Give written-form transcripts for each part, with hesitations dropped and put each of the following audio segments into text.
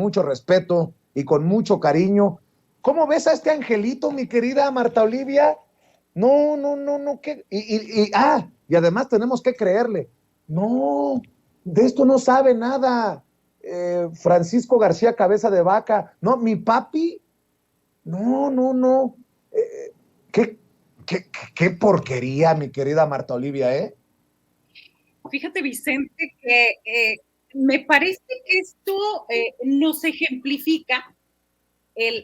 mucho respeto y con mucho cariño. ¿Cómo ves a este angelito, mi querida Marta Olivia? No, ¿qué? Y además tenemos que creerle. No, de esto no sabe nada. Francisco García Cabeza de Vaca. No, mi papi. No. Eh, ¿qué, qué porquería, mi querida Marta Olivia, ¿eh? Fíjate, Vicente, que me parece que esto nos ejemplifica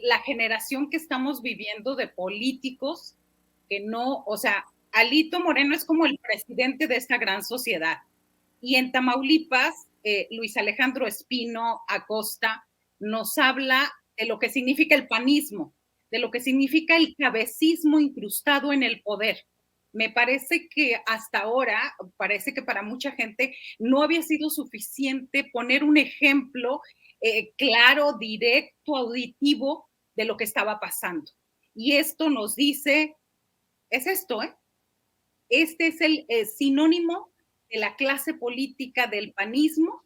la generación que estamos viviendo de políticos que no, o sea, Alito Moreno es como el presidente de esta gran sociedad. Y en Tamaulipas, Luis Alejandro Espino Acosta nos habla de lo que significa el panismo, de lo que significa el cabecismo incrustado en el poder. Me parece que hasta ahora, parece que para mucha gente no había sido suficiente poner un ejemplo claro, directo, auditivo de lo que estaba pasando. Y esto nos dice, es esto, ¿eh? Este es el sinónimo de la clase política del panismo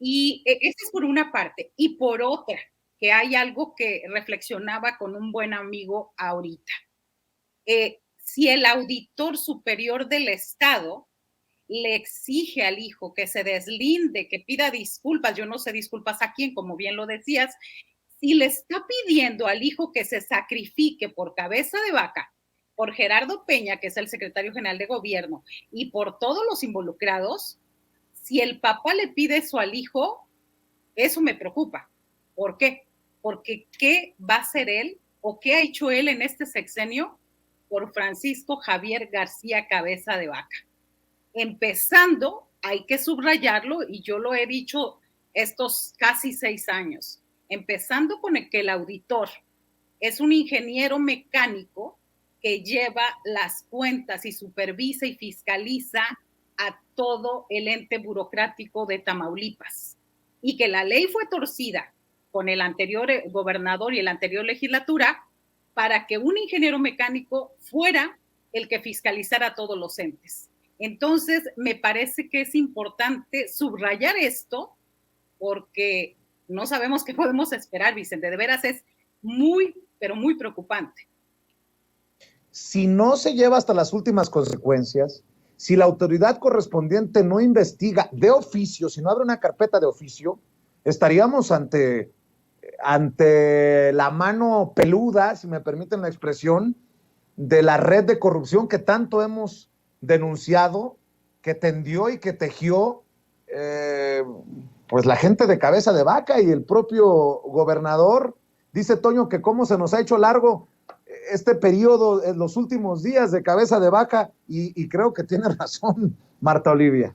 y esa es por una parte. Y por otra, que hay algo que reflexionaba con un buen amigo ahorita. Si el auditor superior del Estado le exige al hijo que se deslinde, que pida disculpas, yo no sé disculpas a quién, como bien lo decías, si le está pidiendo al hijo que se sacrifique por Cabeza de Vaca, por Gerardo Peña, que es el secretario general de gobierno, y por todos los involucrados, si el papá le pide eso al hijo, eso me preocupa. ¿Por qué? Porque ¿qué va a hacer él o qué ha hecho él en este sexenio por Francisco Javier García Cabeza de Vaca? Empezando, hay que subrayarlo, y yo lo he dicho estos casi 6 años, empezando con el que el auditor es un ingeniero mecánico que lleva las cuentas y supervisa y fiscaliza a todo el ente burocrático de Tamaulipas. Y que la ley fue torcida con el anterior gobernador y la anterior legislatura para que un ingeniero mecánico fuera el que fiscalizara a todos los entes. Entonces, me parece que es importante subrayar esto porque no sabemos qué podemos esperar, Vicente. De veras es muy, pero muy preocupante. Si no se lleva hasta las últimas consecuencias, si la autoridad correspondiente no investiga de oficio, si no abre una carpeta de oficio, estaríamos ante la mano peluda, si me permiten la expresión, de la red de corrupción que tanto hemos denunciado, que tendió y que tejió pues la gente de Cabeza de Vaca y el propio gobernador. Dice Toño que cómo se nos ha hecho largo este periodo en los últimos días de Cabeza de Vaca y creo que tiene razón Marta Olivia.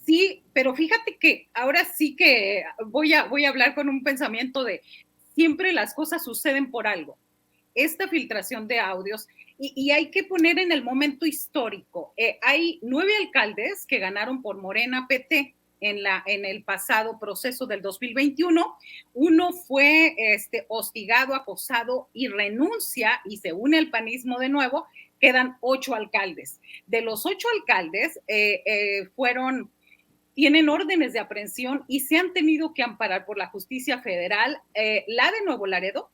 Sí, pero fíjate que ahora sí que voy a hablar con un pensamiento de siempre las cosas suceden por algo. Esta filtración de audios y hay que poner en el momento histórico. Hay 9 alcaldes que ganaron por Morena PT en el pasado proceso del 2021. Uno fue hostigado, acosado y renuncia y se une al panismo de nuevo. Quedan 8 alcaldes. De los 8 alcaldes tienen órdenes de aprehensión y se han tenido que amparar por la justicia federal, la de Nuevo Laredo,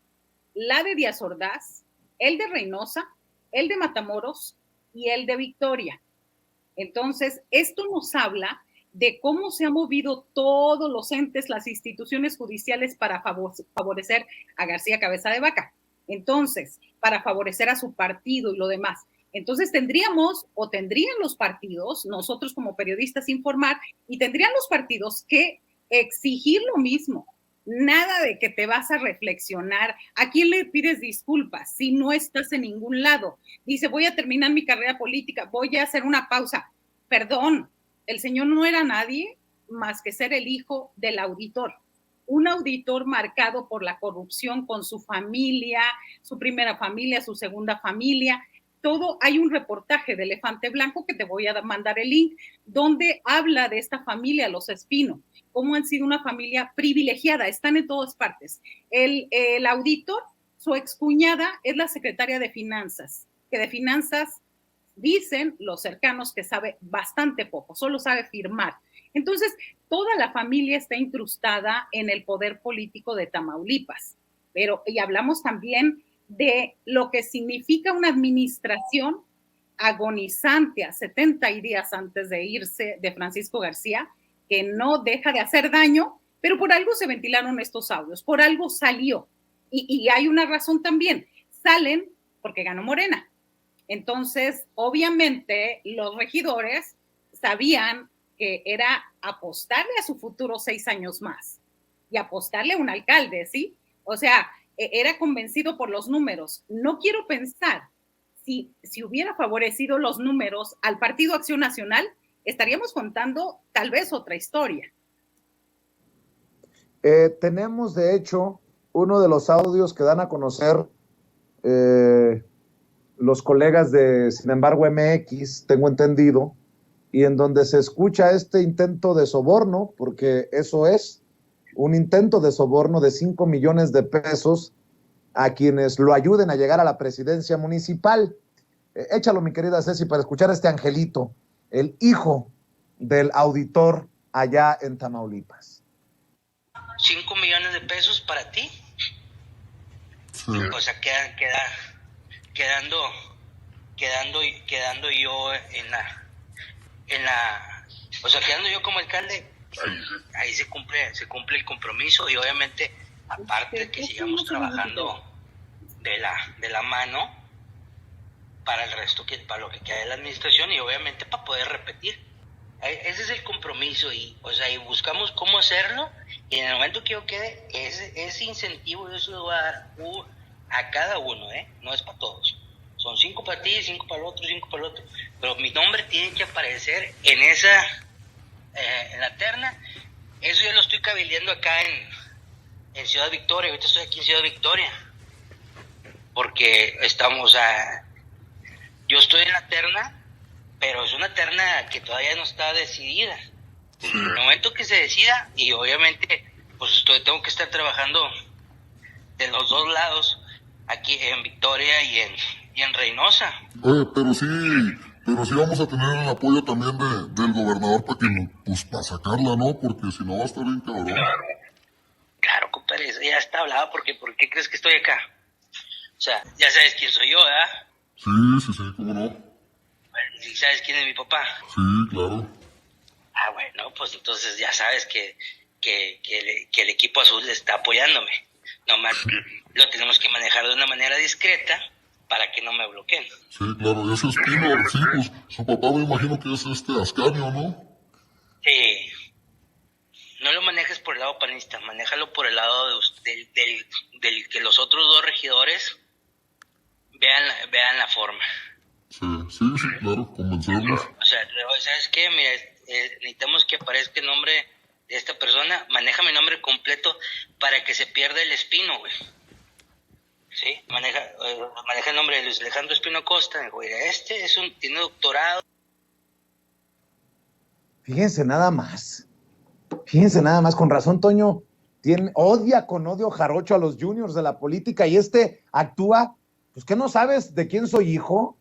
la de Díaz Ordaz, el de Reynosa, el de Matamoros y el de Victoria. Entonces, esto nos habla de cómo se han movido todos los entes, las instituciones judiciales para favorecer a García Cabeza de Vaca. Entonces, para favorecer a su partido y lo demás. Entonces tendrían los partidos, nosotros como periodistas informar, y tendrían los partidos que exigir lo mismo. Nada de que te vas a reflexionar. ¿A quién le pides disculpas si no estás en ningún lado? Dice, voy a terminar mi carrera política, voy a hacer una pausa. Perdón, el señor no era nadie más que ser el hijo del auditor. Un auditor marcado por la corrupción con su familia, su primera familia, su segunda familia. Todo, hay un reportaje de Elefante Blanco que te voy a mandar el link, donde habla de esta familia, los Espino, cómo han sido una familia privilegiada, están en todas partes. El auditor, su excuñada es la secretaria de Finanzas, que de Finanzas dicen los cercanos que sabe bastante poco, solo sabe firmar. Entonces, toda la familia está incrustada en el poder político de Tamaulipas. Y hablamos también de lo que significa una administración agonizante a 70 días antes de irse de Francisco García, que no deja de hacer daño, pero por algo se ventilaron estos audios, por algo salió. Y hay una razón también, salen porque ganó Morena. Entonces, obviamente, los regidores sabían que era apostarle a su futuro 6 años más y apostarle a un alcalde, ¿sí? O sea, era convencido por los números. No quiero pensar si hubiera favorecido los números al Partido Acción Nacional, estaríamos contando tal vez otra historia. Tenemos, de hecho, uno de los audios que dan a conocer los colegas de Sin embargo MX, tengo entendido, y en donde se escucha este intento de soborno, porque eso es un intento de soborno de 5 millones de pesos a quienes lo ayuden a llegar a la presidencia municipal. Échalo, mi querida Ceci, para escuchar a este angelito, el hijo del auditor allá en Tamaulipas. 5 millones de pesos para ti. Sí. O sea, quedando yo o sea, quedando yo como alcalde, ahí se cumple el compromiso, y obviamente, aparte de que sigamos trabajando de la mano para el resto, para lo que queda de la administración, y obviamente para poder repetir. Ese es el compromiso, y buscamos cómo hacerlo, y en el momento que yo quede, ese incentivo yo se lo voy a dar a cada uno, no es para todos. Son 5 para ti, 5 para el otro, 5 para el otro, pero mi nombre tiene que aparecer en la terna. Eso yo lo estoy cabildeando acá en Ciudad Victoria. Ahorita estoy aquí en Ciudad Victoria, porque yo estoy en la terna, pero es una terna que todavía no está decidida. En el momento que se decida, y obviamente pues tengo que estar trabajando de los dos lados, aquí en Victoria y en Reynosa. Pero sí vamos a tener el apoyo también del gobernador para sacarla, ¿no? Porque si no va a estar bien cabrón. Claro, compadre, eso ya está hablado, porque ¿por qué crees que estoy acá? O sea, ya sabes quién soy yo, ¿verdad? Sí, cómo no. Bueno, ¿y sabes quién es mi papá? Sí, claro. Bueno, pues entonces ya sabes que el equipo azul está apoyándome. Nomás lo tenemos que manejar de una manera discreta para que no me bloqueen. Sí, claro, ese Espino, sí, pues su papá me imagino que es Ascanio, ¿no? Sí. No lo manejes por el lado panista, manéjalo por el lado del que los otros 2 regidores vean la forma. Sí, claro, convencerlos. O sea, ¿sabes qué? Mira, necesitamos que aparezca el nombre de esta persona. Maneja mi nombre completo para que se pierda el Espino, güey. Sí, maneja el nombre de Luis Alejandro Espino Costa, güey. Tiene doctorado. Fíjense nada más, con razón, Toño, odia con odio jarocho a los juniors de la política, y actúa, pues, ¿qué no sabes de quién soy hijo?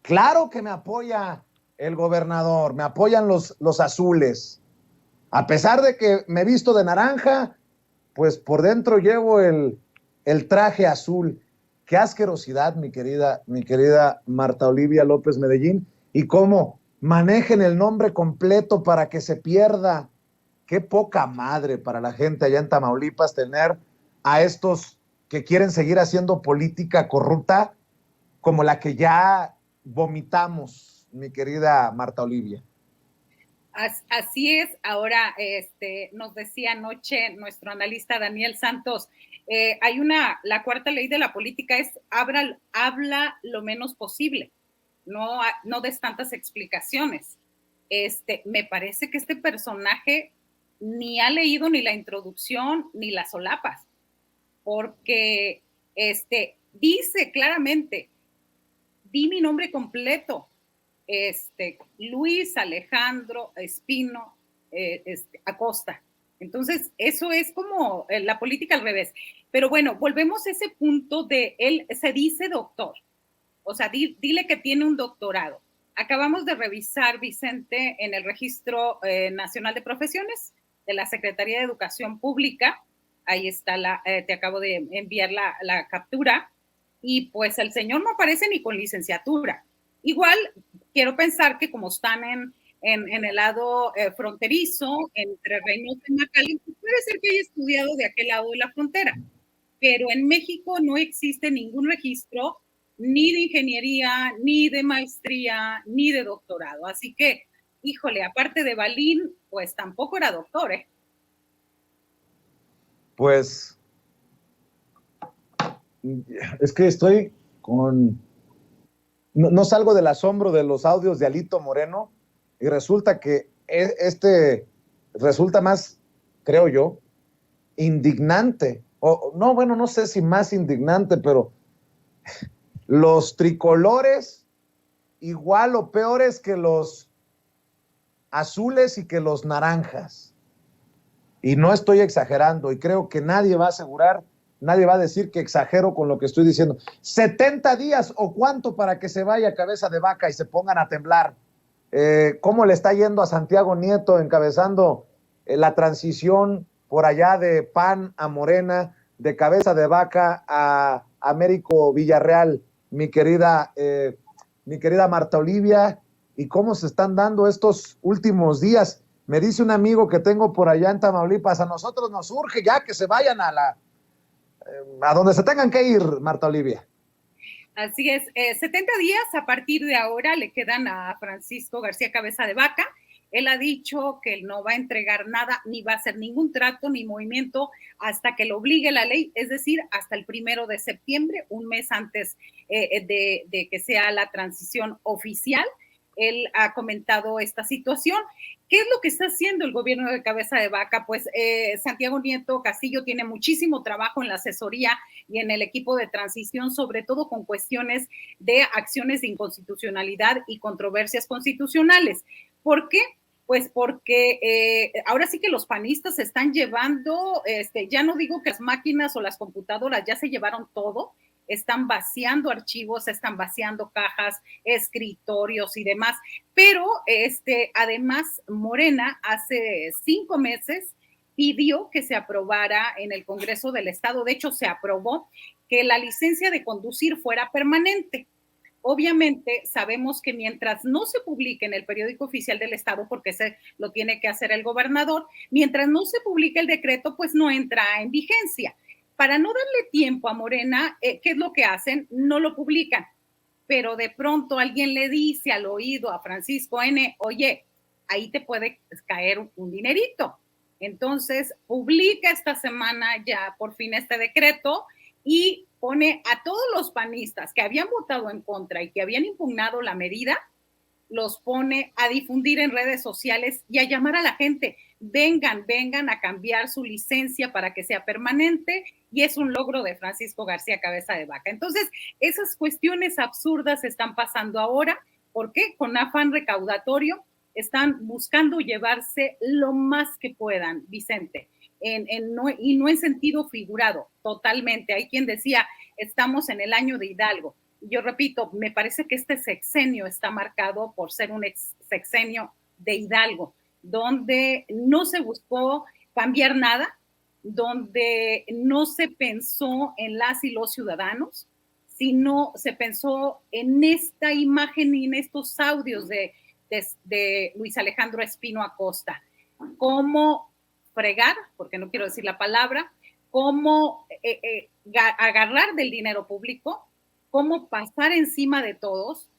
Claro que me apoya el gobernador, me apoyan los azules, a pesar de que me he visto de naranja, pues por dentro llevo el traje azul. Qué asquerosidad, mi querida Marta Olivia López Medellín, y cómo manejen el nombre completo para que se pierda. Qué poca madre para la gente allá en Tamaulipas tener a estos que quieren seguir haciendo política corrupta como la que ya vomitamos, mi querida Marta Olivia. Así es. Ahora, nos decía anoche nuestro analista Daniel Santos, la cuarta ley de la política es habla lo menos posible, no des tantas explicaciones. Me parece que este personaje ni ha leído ni la introducción ni las solapas, porque dice claramente, di mi nombre completo, Luis Alejandro Espino Acosta. Entonces, eso es como la política al revés. Pero bueno, volvemos a ese punto de él se dice doctor. O sea, dile que tiene un doctorado. Acabamos de revisar, Vicente, en el Registro Nacional de Profesiones de la Secretaría de Educación Pública. Ahí está, te acabo de enviar la captura. Y pues el señor no aparece ni con licenciatura. Igual, quiero pensar que como están en el lado fronterizo, entre Reynosa y McAllen, pues puede ser que haya estudiado de aquel lado de la frontera. Pero en México no existe ningún registro ni de ingeniería, ni de maestría, ni de doctorado. Así que, híjole, aparte de Balín, pues tampoco era doctor, ¿eh? Pues, es que estoy con... No salgo del asombro de los audios de Alito Moreno y resulta que resulta más, creo yo, indignante. No, bueno, no sé si más indignante, pero los tricolores igual o peores que los azules y que los naranjas. Y no estoy exagerando, y creo que nadie va a asegurar, nadie va a decir que exagero con lo que estoy diciendo. 70 días o cuánto para que se vaya Cabeza de Vaca y se pongan a temblar. ¿Cómo le está yendo a Santiago Nieto encabezando la transición por allá de PAN a Morena, de Cabeza de Vaca a Américo Villarreal, mi querida Marta Olivia? ¿Y cómo se están dando estos últimos días? Me dice un amigo que tengo por allá en Tamaulipas, a nosotros nos urge ya que se vayan a donde se tengan que ir, Marta Olivia. Así es, 70 días a partir de ahora le quedan a Francisco García Cabeza de Vaca. Él ha dicho que él no va a entregar nada, ni va a hacer ningún trato ni movimiento hasta que lo obligue la ley, es decir, hasta el 1 de septiembre, un mes antes de que sea la transición oficial. Él ha comentado esta situación. ¿Qué es lo que está haciendo el gobierno de Cabeza de Vaca? Pues Santiago Nieto Castillo tiene muchísimo trabajo en la asesoría y en el equipo de transición, sobre todo con cuestiones de acciones de inconstitucionalidad y controversias constitucionales. ¿Por qué? Pues porque ahora sí que los panistas se están llevando, ya no digo que las máquinas o las computadoras ya se llevaron todo, están vaciando archivos, están vaciando cajas, escritorios y demás, pero además Morena hace 5 meses pidió que se aprobara en el Congreso del Estado, de hecho se aprobó que la licencia de conducir fuera permanente. Obviamente sabemos que mientras no se publique en el periódico oficial del Estado, porque ese lo tiene que hacer el gobernador, mientras no se publique el decreto, pues no entra en vigencia. Para no darle tiempo a Morena, ¿qué es lo que hacen? No lo publican, pero de pronto alguien le dice al oído a Francisco N., oye, ahí te puede caer un dinerito. Entonces, publica esta semana ya por fin este decreto y pone a todos los panistas que habían votado en contra y que habían impugnado la medida, los pone a difundir en redes sociales y a llamar a la gente, vengan a cambiar su licencia para que sea permanente, y es un logro de Francisco García Cabeza de Vaca. Entonces, esas cuestiones absurdas están pasando ahora, ¿por qué? Con afán recaudatorio, están buscando llevarse lo más que puedan, Vicente, y no en sentido figurado, totalmente. Hay quien decía, estamos en el año de Hidalgo. Yo repito, me parece que este sexenio está marcado por ser un sexenio de Hidalgo, donde no se buscó cambiar nada, donde no se pensó en las y los ciudadanos, sino se pensó en esta imagen y en estos audios de Luis Alejandro Espino Acosta. Cómo fregar, porque no quiero decir la palabra, cómo agarrar del dinero público, cómo pasar encima de todos.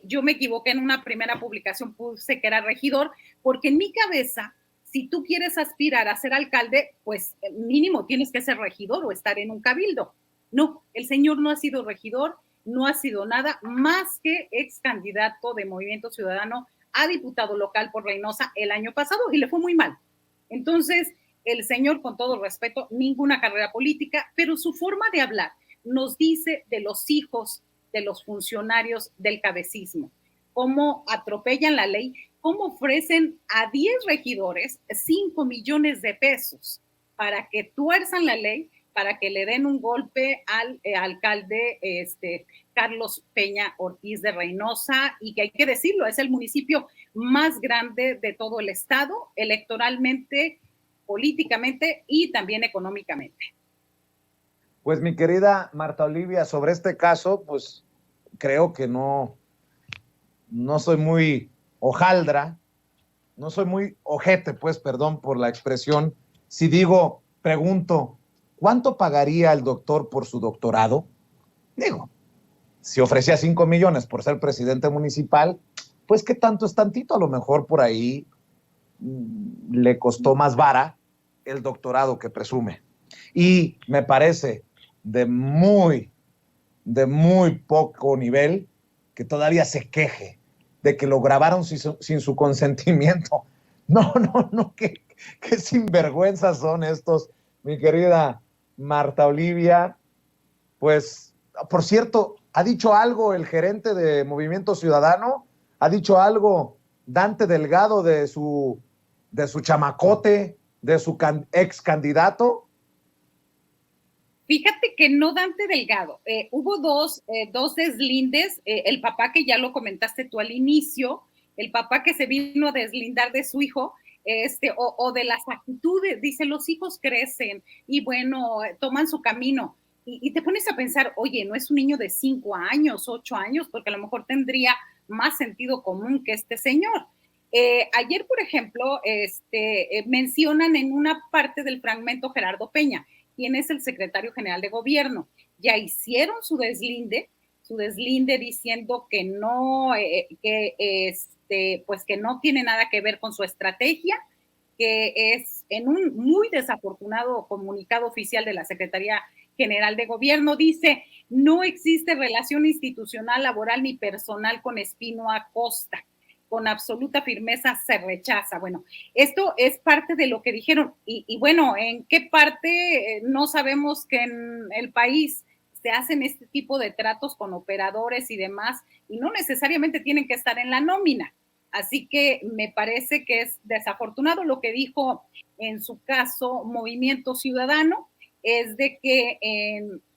Yo me equivoqué en una primera publicación, puse que era regidor, porque en mi cabeza, si tú quieres aspirar a ser alcalde, pues mínimo tienes que ser regidor o estar en un cabildo. No, el señor no ha sido regidor, no ha sido nada más que ex candidato de Movimiento Ciudadano a diputado local por Reynosa el año pasado y le fue muy mal. Entonces, el señor, con todo respeto, ninguna carrera política, pero su forma de hablar nos dice de los hijos de los funcionarios del cabecismo, cómo atropellan la ley, cómo ofrecen a 10 regidores 5 millones de pesos para que tuerzan la ley, para que le den un golpe al alcalde Carlos Peña Ortiz de Reynosa, y que hay que decirlo, es el municipio más grande de todo el estado, electoralmente, políticamente y también económicamente. Pues mi querida Marta Olivia, sobre este caso, pues creo que no soy muy hojaldra, no soy muy ojete, pues, perdón por la expresión, si pregunto, ¿cuánto pagaría el doctor por su doctorado? Digo, si ofrecía 5 millones por ser presidente municipal, pues qué tanto es tantito, a lo mejor por ahí le costó más vara el doctorado que presume. Y me parece de muy poco nivel que todavía se queje de que lo grabaron sin su consentimiento. No, qué sinvergüenzas son estos, mi querida Marta Olivia. Pues, por cierto, ¿ha dicho algo el gerente de Movimiento Ciudadano? ¿Ha dicho algo Dante Delgado de su chamacote, de su ex candidato? Fíjate que no Dante Delgado. Hubo dos deslindes. El papá, que ya lo comentaste tú al inicio, el papá que se vino a deslindar de su hijo, o de las actitudes. Dice, los hijos crecen y bueno, toman su camino. Y te pones a pensar, oye, no es un niño de 5 años, 8 años, porque a lo mejor tendría más sentido común que este señor. Ayer, por ejemplo, mencionan en una parte del fragmento Gerardo Peña, quien es el secretario general de gobierno. Ya hicieron su deslinde diciendo que no, pues que no tiene nada que ver con su estrategia, que es en un muy desafortunado comunicado oficial de la Secretaría General de Gobierno, dice, no existe relación institucional, laboral ni personal con Espino Acosta. Con absoluta firmeza se rechaza. Bueno, esto es parte de lo que dijeron. Y bueno, ¿en qué parte? No sabemos que en el país se hacen este tipo de tratos con operadores y demás, y no necesariamente tienen que estar en la nómina. Así que me parece que es desafortunado. Lo que dijo en su caso Movimiento Ciudadano es de que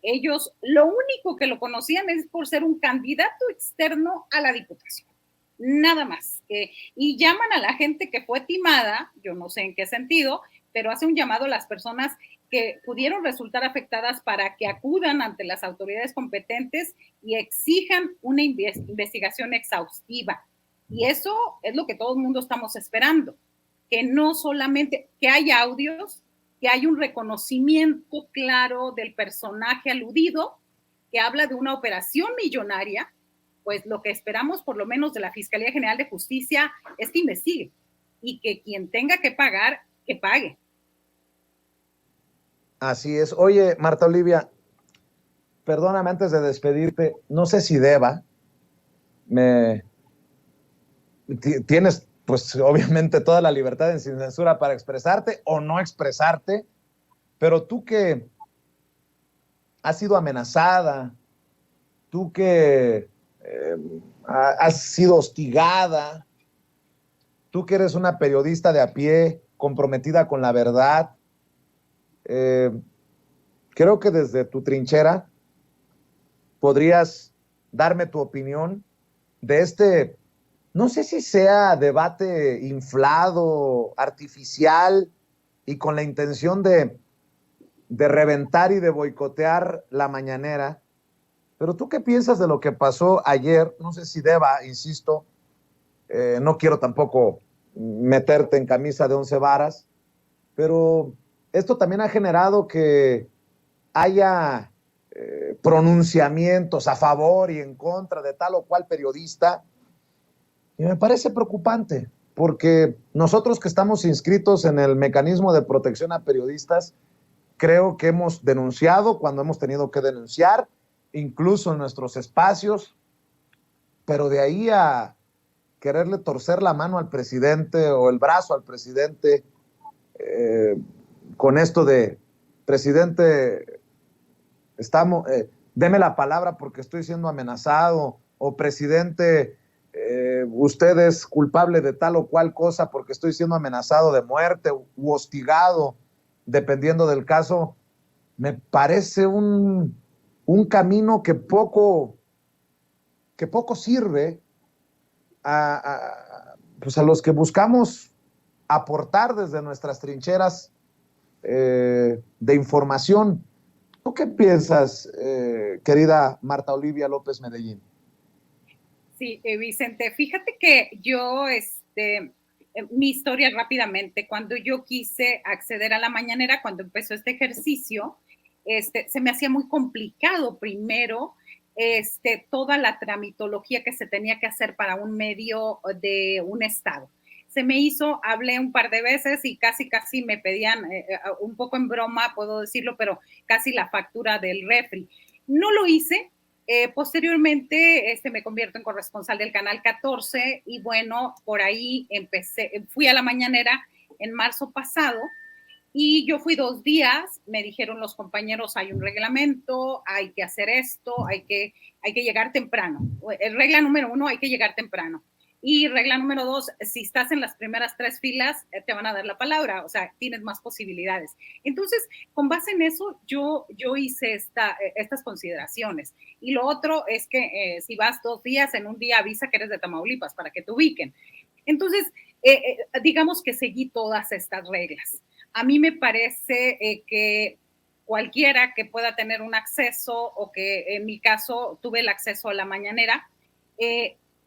ellos lo único que lo conocían es por ser un candidato externo a la diputación. Nada más. Y llaman a la gente que fue timada, yo no sé en qué sentido, pero hace un llamado a las personas que pudieron resultar afectadas para que acudan ante las autoridades competentes y exijan una investigación exhaustiva. Y eso es lo que todo el mundo estamos esperando, que no solamente, que haya audios, que haya un reconocimiento claro del personaje aludido, que habla de una operación millonaria. Pues lo que esperamos por lo menos de la Fiscalía General de Justicia es que investigue y que quien tenga que pagar, que pague. Así es. Oye, Marta Olivia, perdóname antes de despedirte, no sé si tienes pues obviamente toda la libertad sin censura para expresarte o no expresarte, pero tú que has sido amenazada, tú que has sido hostigada, tú que eres una periodista de a pie, comprometida con la verdad, creo que desde tu trinchera podrías darme tu opinión de no sé si sea debate inflado, artificial y con la intención de reventar y de boicotear la mañanera. Pero ¿tú qué piensas de lo que pasó ayer? No sé si deba, insisto, no quiero tampoco meterte en camisa de 11 varas, pero esto también ha generado que haya pronunciamientos a favor y en contra de tal o cual periodista, y me parece preocupante, porque nosotros que estamos inscritos en el mecanismo de protección a periodistas, creo que hemos denunciado cuando hemos tenido que denunciar, incluso en nuestros espacios, pero de ahí a quererle torcer la mano al presidente o el brazo al presidente, con esto de, presidente, deme la palabra porque estoy siendo amenazado, o presidente, usted es culpable de tal o cual cosa porque estoy siendo amenazado de muerte u hostigado, dependiendo del caso. me parece un camino que poco sirve pues a los que buscamos aportar desde nuestras trincheras de información. ¿Tú qué piensas, querida Marta Olivia López Medellín? Sí, Vicente, fíjate que yo, mi historia rápidamente, cuando yo quise acceder a la mañanera, cuando empezó este ejercicio, se me hacía muy complicado primero toda la tramitología que se tenía que hacer para un medio de un estado. Se me hizo, hablé un par de veces y casi me pedían, un poco en broma, puedo decirlo, pero casi la factura del refri. No lo hice. Posteriormente me convierto en corresponsal del Canal 14 y bueno, por ahí fui a la mañanera en marzo pasado y yo fui 2 días, me dijeron los compañeros, hay un reglamento, hay que hacer esto, hay que llegar temprano. Regla número 1, hay que llegar temprano. Y regla número 2, si estás en las primeras 3 filas, te van a dar la palabra, o sea, tienes más posibilidades. Entonces, con base en eso, yo hice estas consideraciones. Y lo otro es que si vas 2 días, en un día avisa que eres de Tamaulipas para que te ubiquen. Entonces, digamos que seguí todas estas reglas. A mí me parece que cualquiera que pueda tener un acceso o que en mi caso tuve el acceso a la mañanera,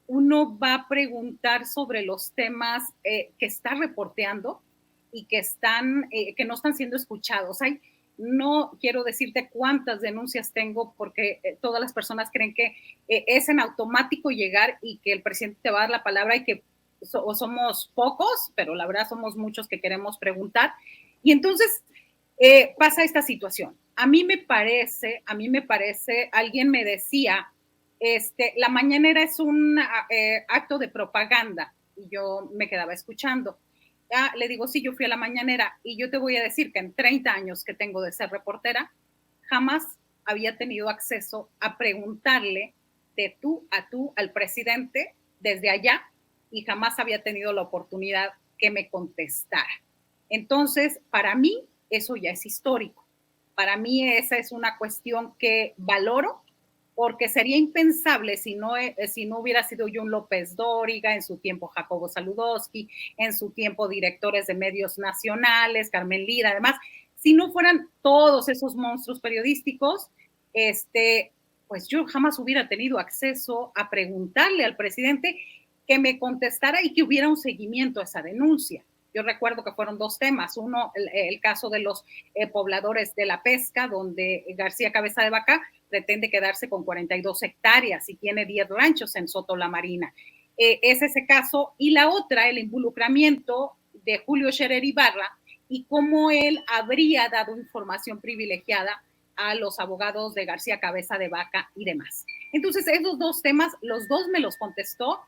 uno va a preguntar sobre los temas que está reporteando y que no están siendo escuchados. No quiero decirte cuántas denuncias tengo porque todas las personas creen que es en automático llegar y que el presidente te va a dar la palabra y que somos pocos, pero la verdad somos muchos que queremos preguntar. Y entonces pasa esta situación. A mí me parece, alguien me decía, la mañanera es un acto de propaganda, y yo me quedaba escuchando. Le digo, sí, yo fui a la mañanera, y yo te voy a decir que en 30 años que tengo de ser reportera, jamás había tenido acceso a preguntarle de tú a tú al presidente desde allá, y jamás había tenido la oportunidad que me contestara. Entonces, para mí, eso ya es histórico. Para mí esa es una cuestión que valoro, porque sería impensable si no hubiera sido John López Dóriga, en su tiempo Jacobo Saludowski, en su tiempo directores de medios nacionales, Carmen Lira, además, si no fueran todos esos monstruos periodísticos, pues yo jamás hubiera tenido acceso a preguntarle al presidente que me contestara y que hubiera un seguimiento a esa denuncia. Yo recuerdo que fueron 2 temas. Uno, el caso de los pobladores de la pesca, donde García Cabeza de Vaca pretende quedarse con 42 hectáreas y tiene 10 ranchos en Soto La Marina. Es ese caso. Y la otra, el involucramiento de Julio Scherer Ibarra y cómo él habría dado información privilegiada a los abogados de García Cabeza de Vaca y demás. Entonces, esos 2 temas, los 2 me los contestó.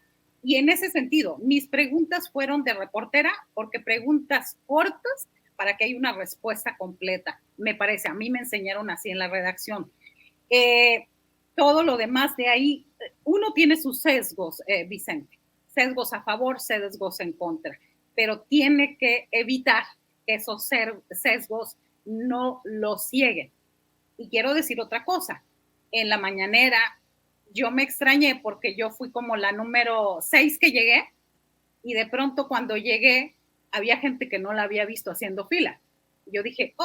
Y en ese sentido, mis preguntas fueron de reportera, porque preguntas cortas para que haya una respuesta completa. Me parece, a mí me enseñaron así en la redacción. Todo lo demás de ahí, uno tiene sus sesgos, Vicente. Sesgos a favor, sesgos en contra. Pero tiene que evitar que esos sesgos no los cieguen. Y quiero decir otra cosa. En la mañanera, yo me extrañé porque yo fui como la número 6 que llegué y de pronto cuando llegué había gente que no la había visto haciendo fila. Yo dije,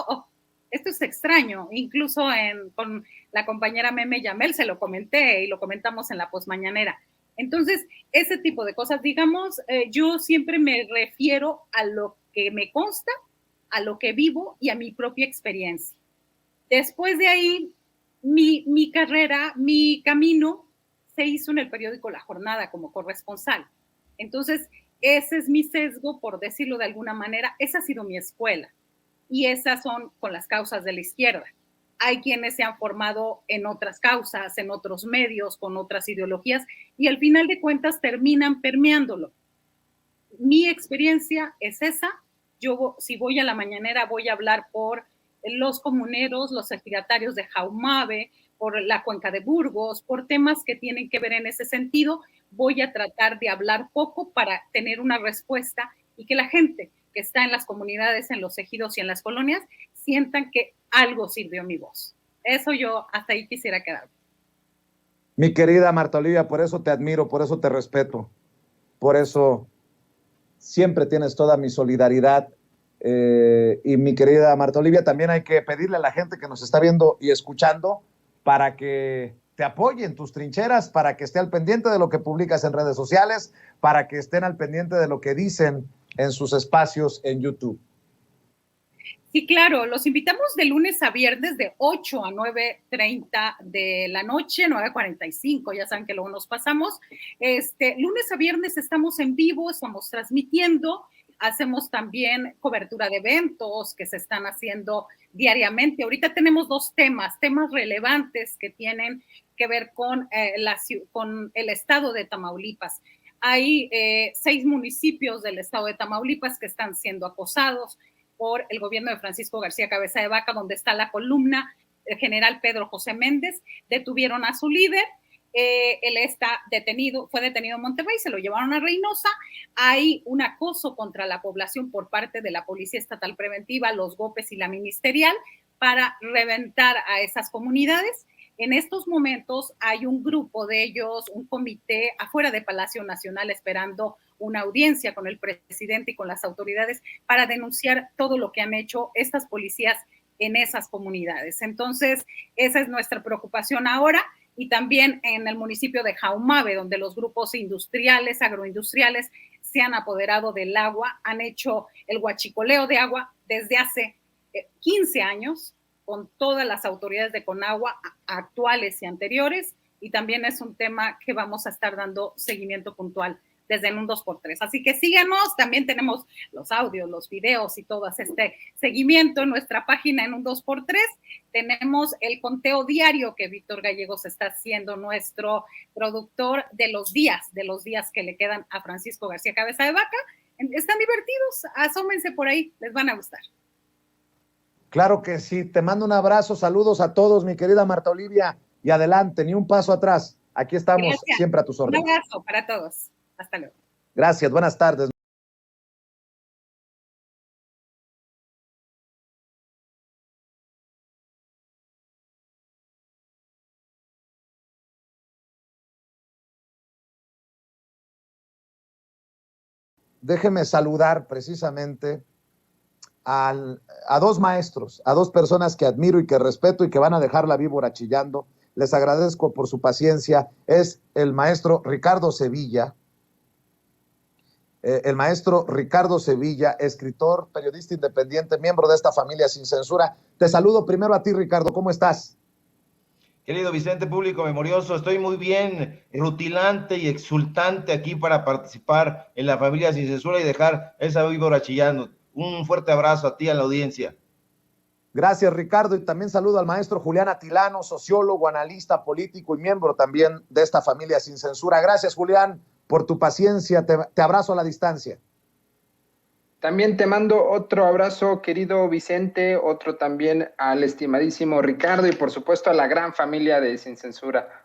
esto es extraño. Incluso con la compañera Meme Yamel se lo comenté y lo comentamos en la posmañanera. Entonces, ese tipo de cosas, digamos, yo siempre me refiero a lo que me consta, a lo que vivo y a mi propia experiencia. Después de ahí, mi carrera, mi camino se hizo en el periódico La Jornada como corresponsal. Entonces, ese es mi sesgo, por decirlo de alguna manera. Esa ha sido mi escuela y esas son con las causas de la izquierda. Hay quienes se han formado en otras causas, en otros medios, con otras ideologías y al final de cuentas terminan permeándolo. Mi experiencia es esa. Yo, si voy a la mañanera, voy a hablar por los comuneros, los ejidatarios de Jaumave, por la cuenca de Burgos, por temas que tienen que ver en ese sentido. Voy a tratar de hablar poco para tener una respuesta y que la gente que está en las comunidades, en los ejidos y en las colonias, sientan que algo sirvió mi voz. Eso yo hasta ahí quisiera quedar. Mi querida Marta Olivia, por eso te admiro, por eso te respeto, por eso siempre tienes toda mi solidaridad. Y mi querida Marta Olivia, también hay que pedirle a la gente que nos está viendo y escuchando para que te apoye en tus trincheras, para que esté al pendiente de lo que publicas en redes sociales, para que estén al pendiente de lo que dicen en sus espacios en YouTube. Sí, claro, los invitamos de lunes a viernes de 8 a 9:30 de la noche, 9:45, ya saben que luego nos pasamos. Lunes a viernes estamos en vivo, estamos transmitiendo, hacemos también cobertura de eventos que se están haciendo diariamente. Ahorita tenemos dos temas relevantes que tienen que ver con el estado de Tamaulipas. Hay 6 municipios del estado de Tamaulipas que están siendo acosados por el gobierno de Francisco García Cabeza de Vaca, donde está la columna del general Pedro José Méndez. Detuvieron a su líder, él fue detenido en Monterrey, se lo llevaron a Reynosa. Hay un acoso contra la población por parte de la Policía Estatal Preventiva, los GOPES y la ministerial para reventar a esas comunidades. En estos momentos hay un grupo de ellos, un comité afuera de Palacio Nacional esperando una audiencia con el presidente y con las autoridades para denunciar todo lo que han hecho estas policías en esas comunidades. Entonces, esa es nuestra preocupación ahora, y también en el municipio de Jaumabe, donde los grupos industriales, agroindustriales, se han apoderado del agua, han hecho el huachicoleo de agua desde hace 15 años, con todas las autoridades de Conagua actuales y anteriores, y también es un tema que vamos a estar dando seguimiento puntual desde en un 2x3. Así que síganos, también tenemos los audios, los videos y todo este seguimiento en nuestra página en un 2x3. Tenemos el conteo diario que Víctor Gallegos está haciendo, nuestro productor, de los días que le quedan a Francisco García Cabeza de Vaca. Están divertidos, asómense por ahí, les van a gustar. Claro que sí, te mando un abrazo, saludos a todos, mi querida Marta Olivia, y adelante, ni un paso atrás. Aquí estamos. Gracias. Siempre a tus órdenes. Un abrazo para todos. Hasta luego. Gracias, buenas tardes. Déjeme saludar precisamente a dos maestros, a dos personas que admiro y que respeto y que van a dejar la víbora chillando. Les agradezco por su paciencia. Es el maestro Ricardo Sevilla. El maestro Ricardo Sevilla, escritor, periodista independiente, miembro de esta familia Sin Censura. Te saludo primero a ti, Ricardo. ¿Cómo estás? Querido Vicente, público memorioso, estoy muy bien, rutilante y exultante aquí para participar en la familia Sin Censura y dejar esa víbora chillando. Un fuerte abrazo a ti, a la audiencia. Gracias, Ricardo, y también saludo al maestro Julián Atilano, sociólogo, analista político y miembro también de esta familia Sin Censura. Gracias, Julián, por tu paciencia. Te abrazo a la distancia. También te mando otro abrazo, querido Vicente, otro también al estimadísimo Ricardo y por supuesto a la gran familia de Sin Censura.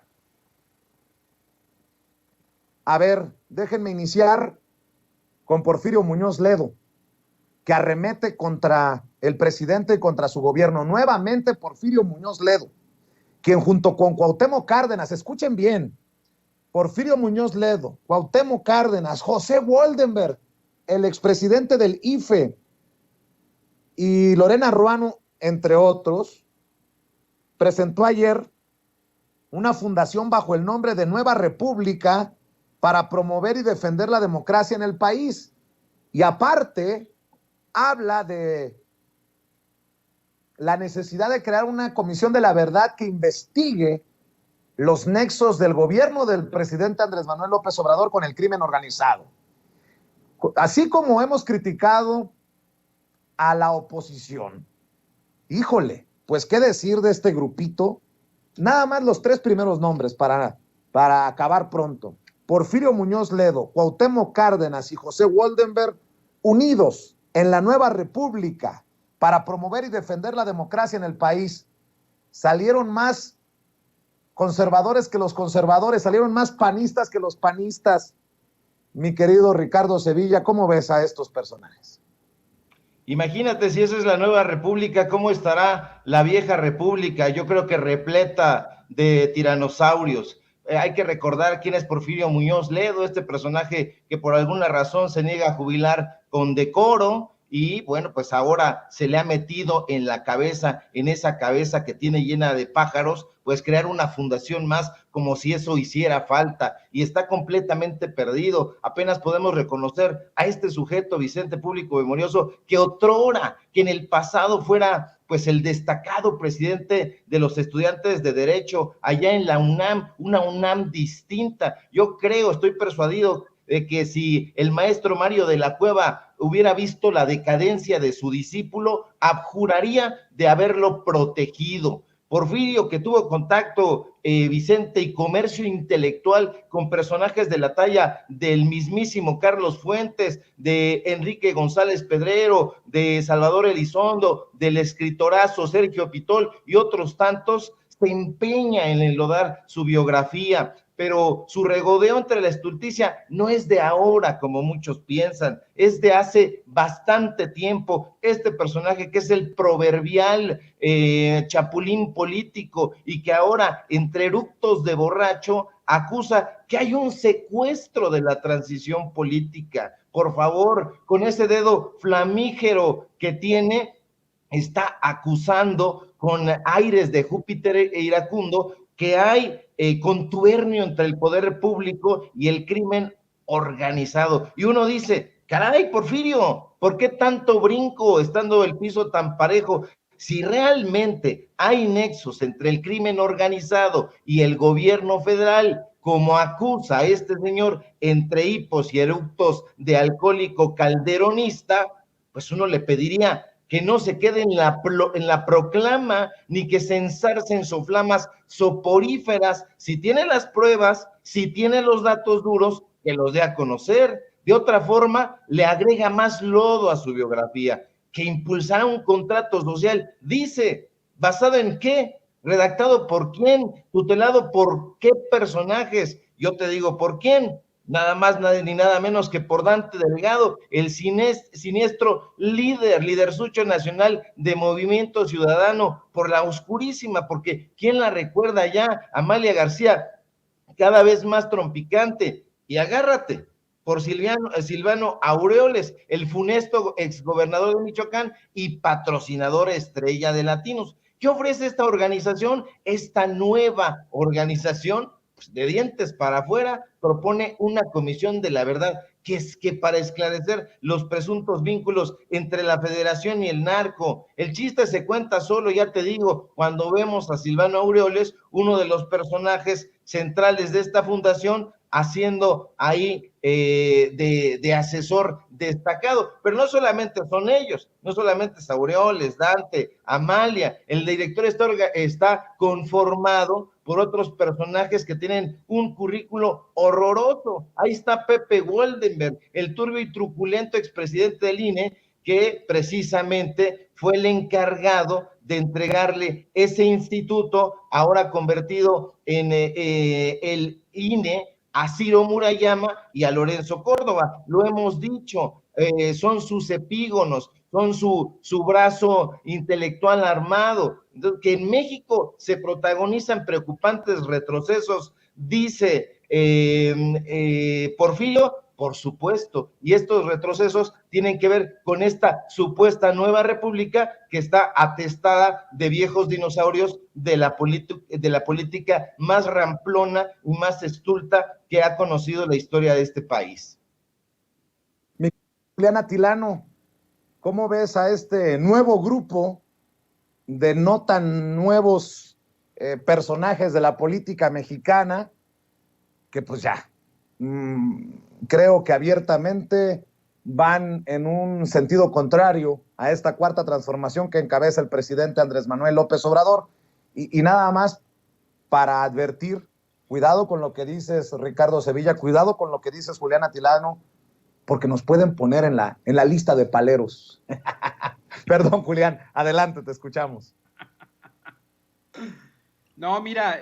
A ver, déjenme iniciar con Porfirio Muñoz Ledo, que arremete contra el presidente y contra su gobierno. Nuevamente Porfirio Muñoz Ledo, quien junto con Cuauhtémoc Cárdenas, escuchen bien, Porfirio Muñoz Ledo, Cuauhtémoc Cárdenas, José Woldenberg, el expresidente del IFE, y Lorena Ruano, entre otros, presentó ayer una fundación bajo el nombre de Nueva República para promover y defender la democracia en el país. Y aparte, habla de la necesidad de crear una comisión de la verdad que investigue los nexos del gobierno del presidente Andrés Manuel López Obrador con el crimen organizado. Así como hemos criticado a la oposición, híjole, pues qué decir de este grupito. Nada más los 3 primeros nombres para acabar pronto. Porfirio Muñoz Ledo, Cuauhtémoc Cárdenas y José Woldenberg, unidos en la Nueva República para promover y defender la democracia en el país. Salieron más conservadores que los conservadores, salieron más panistas que los panistas. Mi querido Ricardo Sevilla, ¿cómo ves a estos personajes? Imagínate si esa es la nueva república, ¿cómo estará la vieja república? Yo creo que repleta de tiranosaurios. Hay que recordar quién es Porfirio Muñoz Ledo, este personaje que por alguna razón se niega a jubilar con decoro, y bueno, pues ahora se le ha metido en la cabeza, en esa cabeza que tiene llena de pájaros, pues crear una fundación más, como si eso hiciera falta, y está completamente perdido. Apenas podemos reconocer a este sujeto, Vicente Público Memorioso, que otrora, que en el pasado fuera pues el destacado presidente de los estudiantes de Derecho allá en la UNAM, una UNAM distinta. Yo creo, estoy persuadido de que si el maestro Mario de la Cueva hubiera visto la decadencia de su discípulo, abjuraría de haberlo protegido. Porfirio, que tuvo contacto, Vicente, y comercio intelectual con personajes de la talla del mismísimo Carlos Fuentes, de Enrique González Pedrero, de Salvador Elizondo, del escritorazo Sergio Pitol y otros tantos, se empeña en enlodar su biografía, pero su regodeo entre la estulticia no es de ahora, como muchos piensan, es de hace bastante tiempo. Este personaje que es el proverbial chapulín político y que ahora, entre eructos de borracho, acusa que hay un secuestro de la transición política. Por favor, con ese dedo flamígero que tiene, está acusando con aires de Júpiter e iracundo que hay contubernio entre el poder público y el crimen organizado. Y uno dice, caray, Porfirio, ¿por qué tanto brinco estando el piso tan parejo? Si realmente hay nexos entre el crimen organizado y el gobierno federal, como acusa a este señor, entre hipos y eructos de alcohólico calderonista, pues uno le pediría que no se quede en la proclama, ni que se enzarce en soflamas soporíferas. Si tiene las pruebas, si tiene los datos duros, que los dé a conocer. De otra forma, le agrega más lodo a su biografía, que impulsará un contrato social. Dice, ¿basado en qué? ¿Redactado por quién? ¿Tutelado por qué personajes? Yo te digo, ¿por quién? Nada más ni nada menos que por Dante Delgado, el siniestro lidersucho nacional de Movimiento Ciudadano, por la oscurísima, porque ¿quién la recuerda ya? Amalia García, cada vez más trompicante, y agárrate, por Silvano Aureoles, el funesto exgobernador de Michoacán y patrocinador estrella de Latinos. ¿Qué ofrece esta organización? Esta nueva organización, pues, de dientes para afuera, propone una comisión de la verdad, que es que para esclarecer los presuntos vínculos entre la federación y el narco. El chiste se cuenta solo, ya te digo, cuando vemos a Silvano Aureoles, uno de los personajes centrales de esta fundación, haciendo ahí de asesor destacado, pero no solamente son ellos, no solamente es Aureoles, Dante, Amalia, el director está conformado por otros personajes que tienen un currículo horroroso. Ahí está Pepe Woldenberg, el turbio y truculento expresidente del INE, que precisamente fue el encargado de entregarle ese instituto, ahora convertido en el INE, a Ciro Murayama y a Lorenzo Córdoba. Lo hemos dicho, son sus epígonos, son su brazo intelectual armado. Entonces, que en México se protagonizan preocupantes retrocesos, dice Porfirio, por supuesto, y estos retrocesos tienen que ver con esta supuesta nueva república que está atestada de viejos dinosaurios de la política más ramplona y más estulta que ha conocido la historia de este país. Julián Atilano, ¿cómo ves a este nuevo grupo de no tan nuevos personajes de la política mexicana que pues ya creo que abiertamente van en un sentido contrario a esta cuarta transformación que encabeza el presidente Andrés Manuel López Obrador? Y nada más para advertir, cuidado con lo que dices, Ricardo Sevilla, cuidado con lo que dices, Julián Atilano, porque nos pueden poner en la lista de paleros. Perdón, Julián, adelante, te escuchamos. No, mira,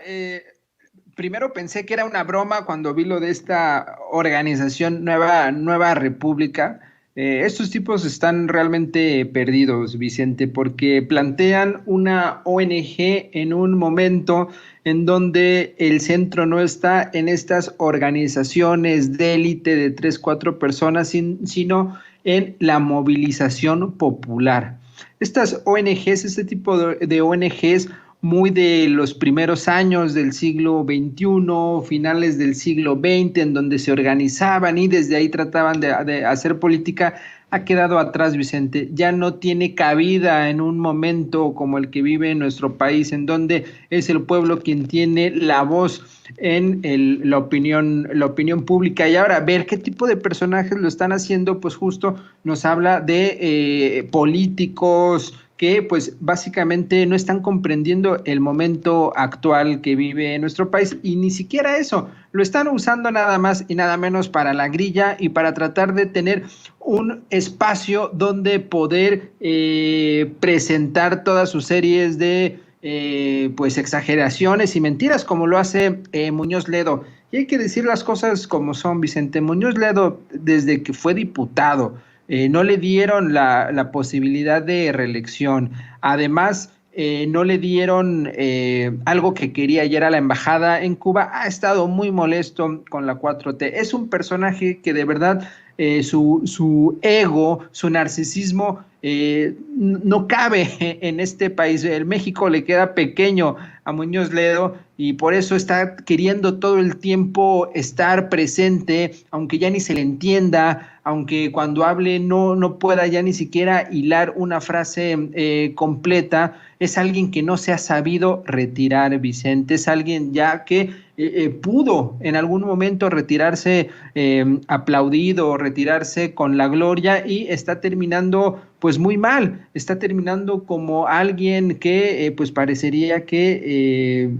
primero pensé que era una broma cuando vi lo de esta organización Nueva República, Estos tipos están realmente perdidos, Vicente, porque plantean una ONG en un momento en donde el centro no está en estas organizaciones de élite de 3, 4 personas, sino en la movilización popular. Estas ONGs, este tipo de ONGs, muy de los primeros años del siglo XXI, finales del siglo XX, en donde se organizaban y desde ahí trataban de hacer política, ha quedado atrás, Vicente. Ya no tiene cabida en un momento como el que vive en nuestro país, en donde es el pueblo quien tiene la voz en la opinión pública. Y ahora, ver qué tipo de personajes lo están haciendo, pues justo nos habla de políticos que pues básicamente no están comprendiendo el momento actual que vive nuestro país, y ni siquiera eso, lo están usando nada más y nada menos para la grilla y para tratar de tener un espacio donde poder presentar todas sus series de pues exageraciones y mentiras, como lo hace Muñoz Ledo. Y hay que decir las cosas como son, Vicente. Muñoz Ledo, desde que fue diputado, no le dieron la posibilidad de reelección. Además, no le dieron algo que quería, y era la embajada en Cuba. Ha estado muy molesto con la 4T. Es un personaje que de verdad su ego, su narcisismo no cabe en este país. El México le queda pequeño a Muñoz Ledo, y por eso está queriendo todo el tiempo estar presente, aunque ya ni se le entienda, aunque cuando hable no pueda ya ni siquiera hilar una frase completa. Es alguien que no se ha sabido retirar, Vicente. Es alguien ya que pudo en algún momento retirarse aplaudido, retirarse con la gloria, y está terminando pues muy mal. Está terminando como alguien que pues parecería que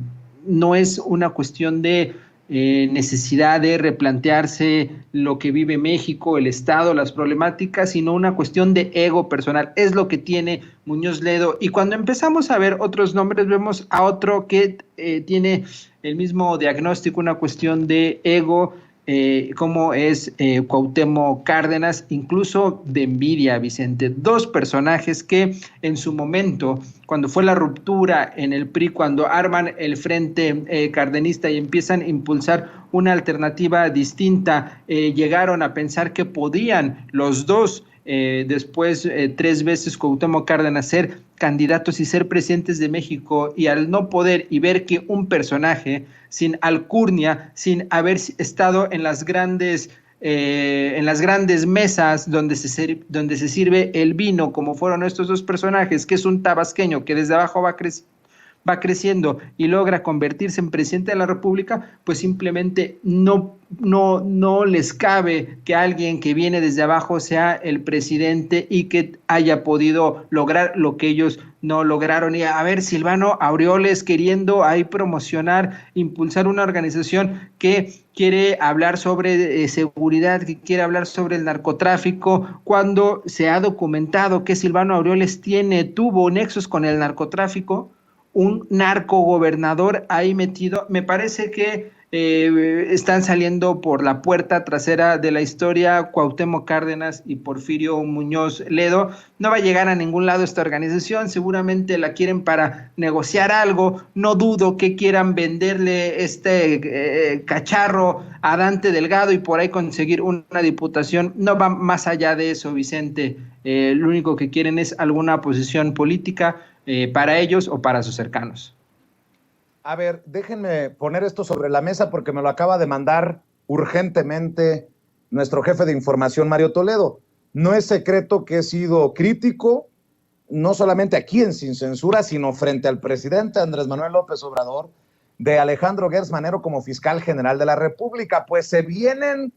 no es una cuestión de necesidad de replantearse lo que vive México, el Estado, las problemáticas, sino una cuestión de ego personal. Es lo que tiene Muñoz Ledo. Y cuando empezamos a ver otros nombres, vemos a otro que tiene el mismo diagnóstico, una cuestión de ego, como es Cuauhtémoc Cárdenas, incluso de envidia, Vicente. Dos personajes que en su momento, cuando fue la ruptura en el PRI, cuando arman el frente cardenista y empiezan a impulsar una alternativa distinta, llegaron a pensar que podían los dos, después 3 veces Cuauhtémoc Cárdenas, ser candidatos y ser presidentes de México, y al no poder y ver que un personaje sin alcurnia, sin haber estado en las grandes mesas donde se sirve el vino, como fueron estos dos personajes, que es un tabasqueño que desde abajo va creciendo y logra convertirse en presidente de la República, pues simplemente no les cabe que alguien que viene desde abajo sea el presidente y que haya podido lograr lo que ellos no lograron. Y a ver, Silvano Aureoles queriendo ahí promocionar, impulsar una organización que quiere hablar sobre seguridad, que quiere hablar sobre el narcotráfico, cuando se ha documentado que Silvano Aureoles tuvo nexos con el narcotráfico, un narcogobernador ahí metido. Me parece que están saliendo por la puerta trasera de la historia Cuauhtémoc Cárdenas y Porfirio Muñoz Ledo. No va a llegar a ningún lado esta organización, seguramente la quieren para negociar algo. No dudo que quieran venderle este cacharro a Dante Delgado y por ahí conseguir una diputación. No va más allá de eso, Vicente. Lo único que quieren es alguna posición política para ellos o para sus cercanos. A ver, déjenme poner esto sobre la mesa porque me lo acaba de mandar urgentemente nuestro jefe de información, Mario Toledo. No es secreto que he sido crítico, no solamente aquí en Sin Censura, sino frente al presidente Andrés Manuel López Obrador, de Alejandro Gertz Manero como fiscal general de la República. Pues se vienen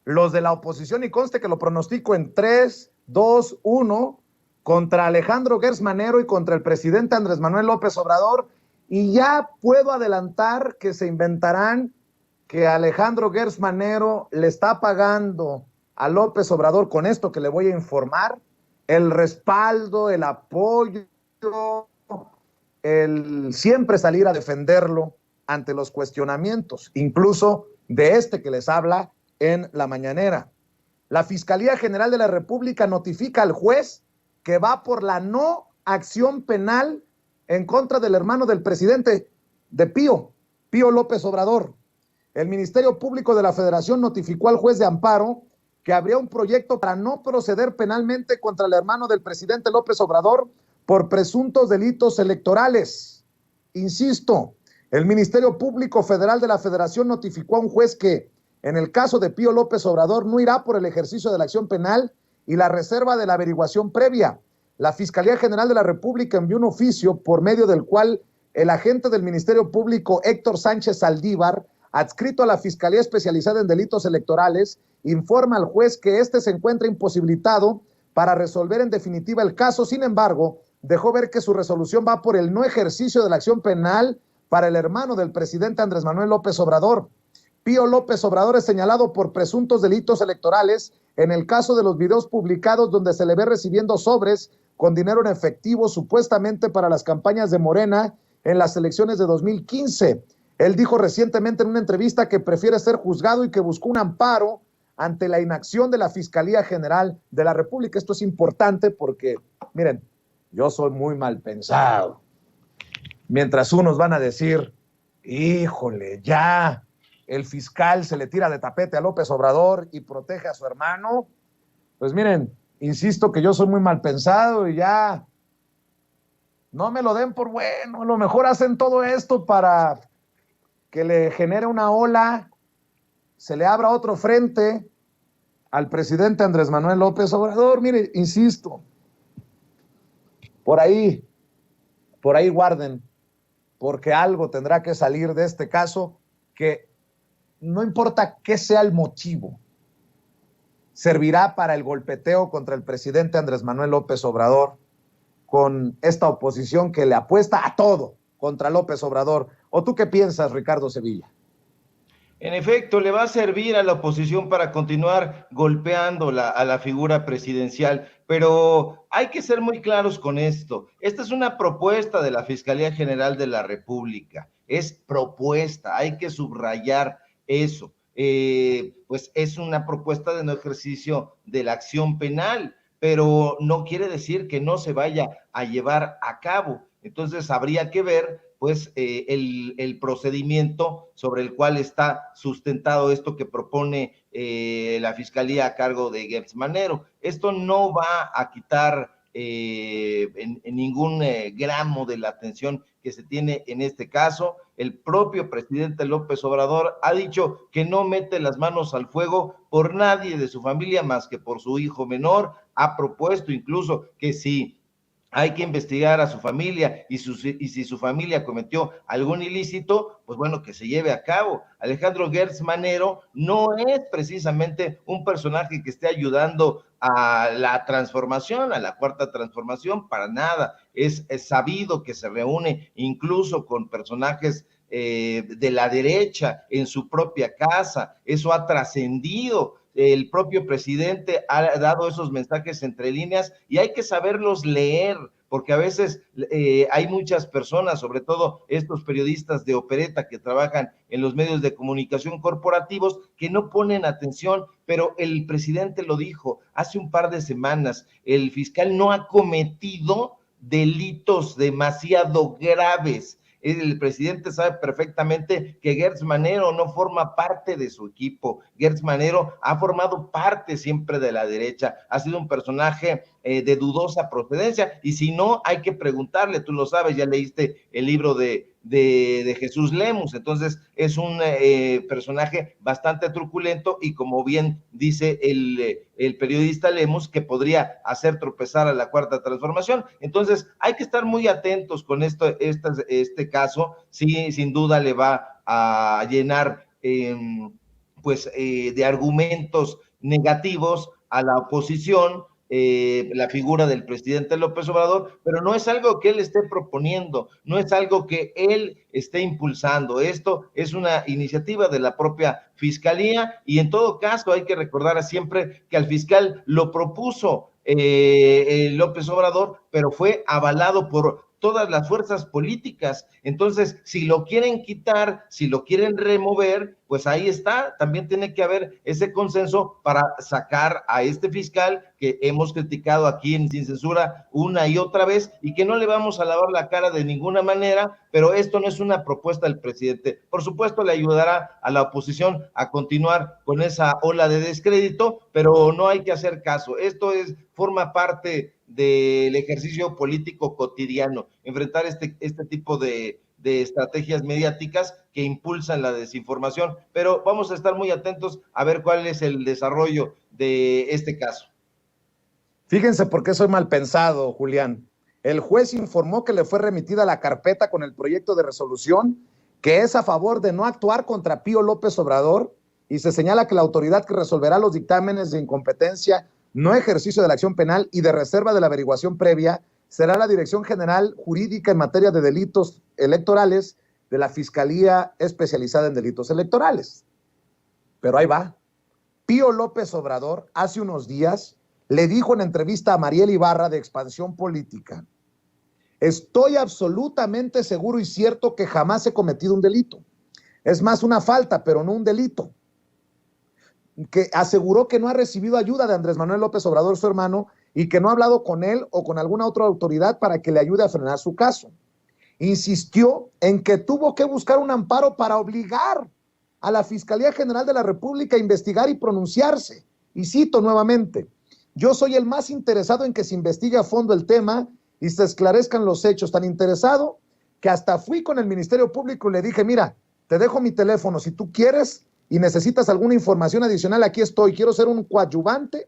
los de la oposición, y conste que lo pronostico en 3, 2, 1, contra Alejandro Gertz Manero y contra el presidente Andrés Manuel López Obrador. Y ya puedo adelantar que se inventarán que Alejandro Gertz Manero le está pagando a López Obrador, con esto que le voy a informar, el respaldo, el apoyo, el siempre salir a defenderlo ante los cuestionamientos, incluso de este que les habla en la mañanera. La Fiscalía General de la República notifica al juez que va por la no acción penal en contra del hermano del presidente, de Pío López Obrador. El Ministerio Público de la Federación notificó al juez de amparo que habría un proyecto para no proceder penalmente contra el hermano del presidente López Obrador por presuntos delitos electorales. Insisto, el Ministerio Público Federal de la Federación notificó a un juez que, en el caso de Pío López Obrador, no irá por el ejercicio de la acción penal y la reserva de la averiguación previa. La Fiscalía General de la República envió un oficio por medio del cual el agente del Ministerio Público Héctor Sánchez Saldívar, adscrito a la Fiscalía Especializada en Delitos Electorales, informa al juez que éste se encuentra imposibilitado para resolver en definitiva el caso. Sin embargo, dejó ver que su resolución va por el no ejercicio de la acción penal para el hermano del presidente Andrés Manuel López Obrador. Pío López Obrador es señalado por presuntos delitos electorales en el caso de los videos publicados donde se le ve recibiendo sobres con dinero en efectivo supuestamente para las campañas de Morena en las elecciones de 2015. Él dijo recientemente en una entrevista que prefiere ser juzgado y que buscó un amparo ante la inacción de la Fiscalía General de la República. Esto es importante porque, miren, yo soy muy mal pensado. Mientras unos van a decir, híjole, ya, el fiscal se le tira de tapete a López Obrador y protege a su hermano, pues miren, insisto que yo soy muy mal pensado y ya no me lo den por bueno. A lo mejor hacen todo esto para que le genere una ola, se le abra otro frente al presidente Andrés Manuel López Obrador. Mire, insisto, por ahí guarden, porque algo tendrá que salir de este caso que no importa qué sea el motivo, servirá para el golpeteo contra el presidente Andrés Manuel López Obrador, con esta oposición que le apuesta a todo contra López Obrador. ¿O tú qué piensas, Ricardo Sevilla? En efecto, le va a servir a la oposición para continuar golpeando a la figura presidencial, pero hay que ser muy claros con esto. Esta es una propuesta de la Fiscalía General de la República, es propuesta, hay que subrayar eso. Pues es una propuesta de no ejercicio de la acción penal, pero no quiere decir que no se vaya a llevar a cabo. Entonces habría que ver pues el procedimiento sobre el cual está sustentado esto que propone la Fiscalía a cargo de Gertz Manero. Esto no va a quitar en ningún gramo de la atención que se tiene en este caso. El propio presidente López Obrador ha dicho que no mete las manos al fuego por nadie de su familia más que por su hijo menor. Ha propuesto incluso que si hay que investigar a su familia y si su familia cometió algún ilícito, pues bueno, que se lleve a cabo. Alejandro Gertz Manero no es precisamente un personaje que esté ayudando a la transformación, a la cuarta transformación, para nada. Es sabido que se reúne incluso con personajes de la derecha en su propia casa. Eso ha trascendido. El propio presidente ha dado esos mensajes entre líneas y hay que saberlos leer, porque a veces hay muchas personas, sobre todo estos periodistas de opereta que trabajan en los medios de comunicación corporativos, que no ponen atención, pero el presidente lo dijo hace un par de semanas, el fiscal no ha cometido delitos demasiado graves. El presidente sabe perfectamente que Gertz Manero no forma parte de su equipo. Gertz Manero ha formado parte siempre de la derecha, ha sido un personaje de dudosa procedencia, y si no, hay que preguntarle, tú lo sabes, ya leíste el libro de Jesús Lemus, entonces es un personaje bastante truculento y como bien dice el periodista Lemus, que podría hacer tropezar a la cuarta transformación. Entonces hay que estar muy atentos con este caso. Sí, sin duda le va a llenar de argumentos negativos a la oposición, la figura del presidente López Obrador, pero no es algo que él esté proponiendo, no es algo que él esté impulsando. Esto es una iniciativa de la propia Fiscalía y en todo caso hay que recordar siempre que al fiscal lo propuso López Obrador, pero fue avalado por todas las fuerzas políticas. Entonces, si lo quieren quitar, si lo quieren remover, pues ahí está, también tiene que haber ese consenso para sacar a este fiscal que hemos criticado aquí en Sin Censura una y otra vez y que no le vamos a lavar la cara de ninguna manera, pero esto no es una propuesta del presidente. Por supuesto, le ayudará a la oposición a continuar con esa ola de descrédito, pero no hay que hacer caso. Esto forma parte del ejercicio político cotidiano, enfrentar este tipo de estrategias mediáticas que impulsan la desinformación, pero vamos a estar muy atentos a ver cuál es el desarrollo de este caso. Fíjense por qué soy mal pensado, Julián. El juez informó que le fue remitida la carpeta con el proyecto de resolución que es a favor de no actuar contra Pío López Obrador y se señala que la autoridad que resolverá los dictámenes de incompetencia, no ejercicio de la acción penal y de reserva de la averiguación previa será la Dirección General Jurídica en materia de delitos electorales de la Fiscalía Especializada en Delitos Electorales. Pero ahí va. Pío López Obrador hace unos días le dijo en entrevista a Mariel Ibarra de Expansión Política: estoy absolutamente seguro y cierto que jamás he cometido un delito. Es más, una falta, pero no un delito. Que aseguró que no ha recibido ayuda de Andrés Manuel López Obrador, su hermano, y que no ha hablado con él o con alguna otra autoridad para que le ayude a frenar su caso. Insistió en que tuvo que buscar un amparo para obligar a la Fiscalía General de la República a investigar y pronunciarse. Y cito nuevamente: yo soy el más interesado en que se investigue a fondo el tema y se esclarezcan los hechos. Tan interesado que hasta fui con el Ministerio Público y le dije: mira, te dejo mi teléfono, si tú quieres y necesitas alguna información adicional, aquí estoy. Quiero ser un coadyuvante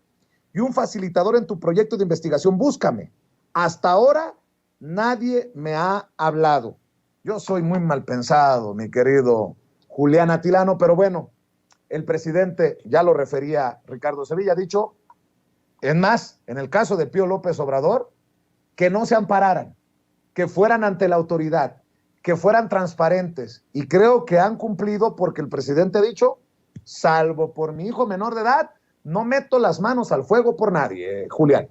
y un facilitador en tu proyecto de investigación, búscame. Hasta ahora nadie me ha hablado. Yo soy muy mal pensado, mi querido Julián Atilano, pero bueno, el presidente, ya lo refería Ricardo Sevilla, ha dicho, es más, en el caso de Pío López Obrador, que no se ampararan, que fueran ante la autoridad, que fueran transparentes, y creo que han cumplido porque el presidente ha dicho, salvo por mi hijo menor de edad, no meto las manos al fuego por nadie, Julián.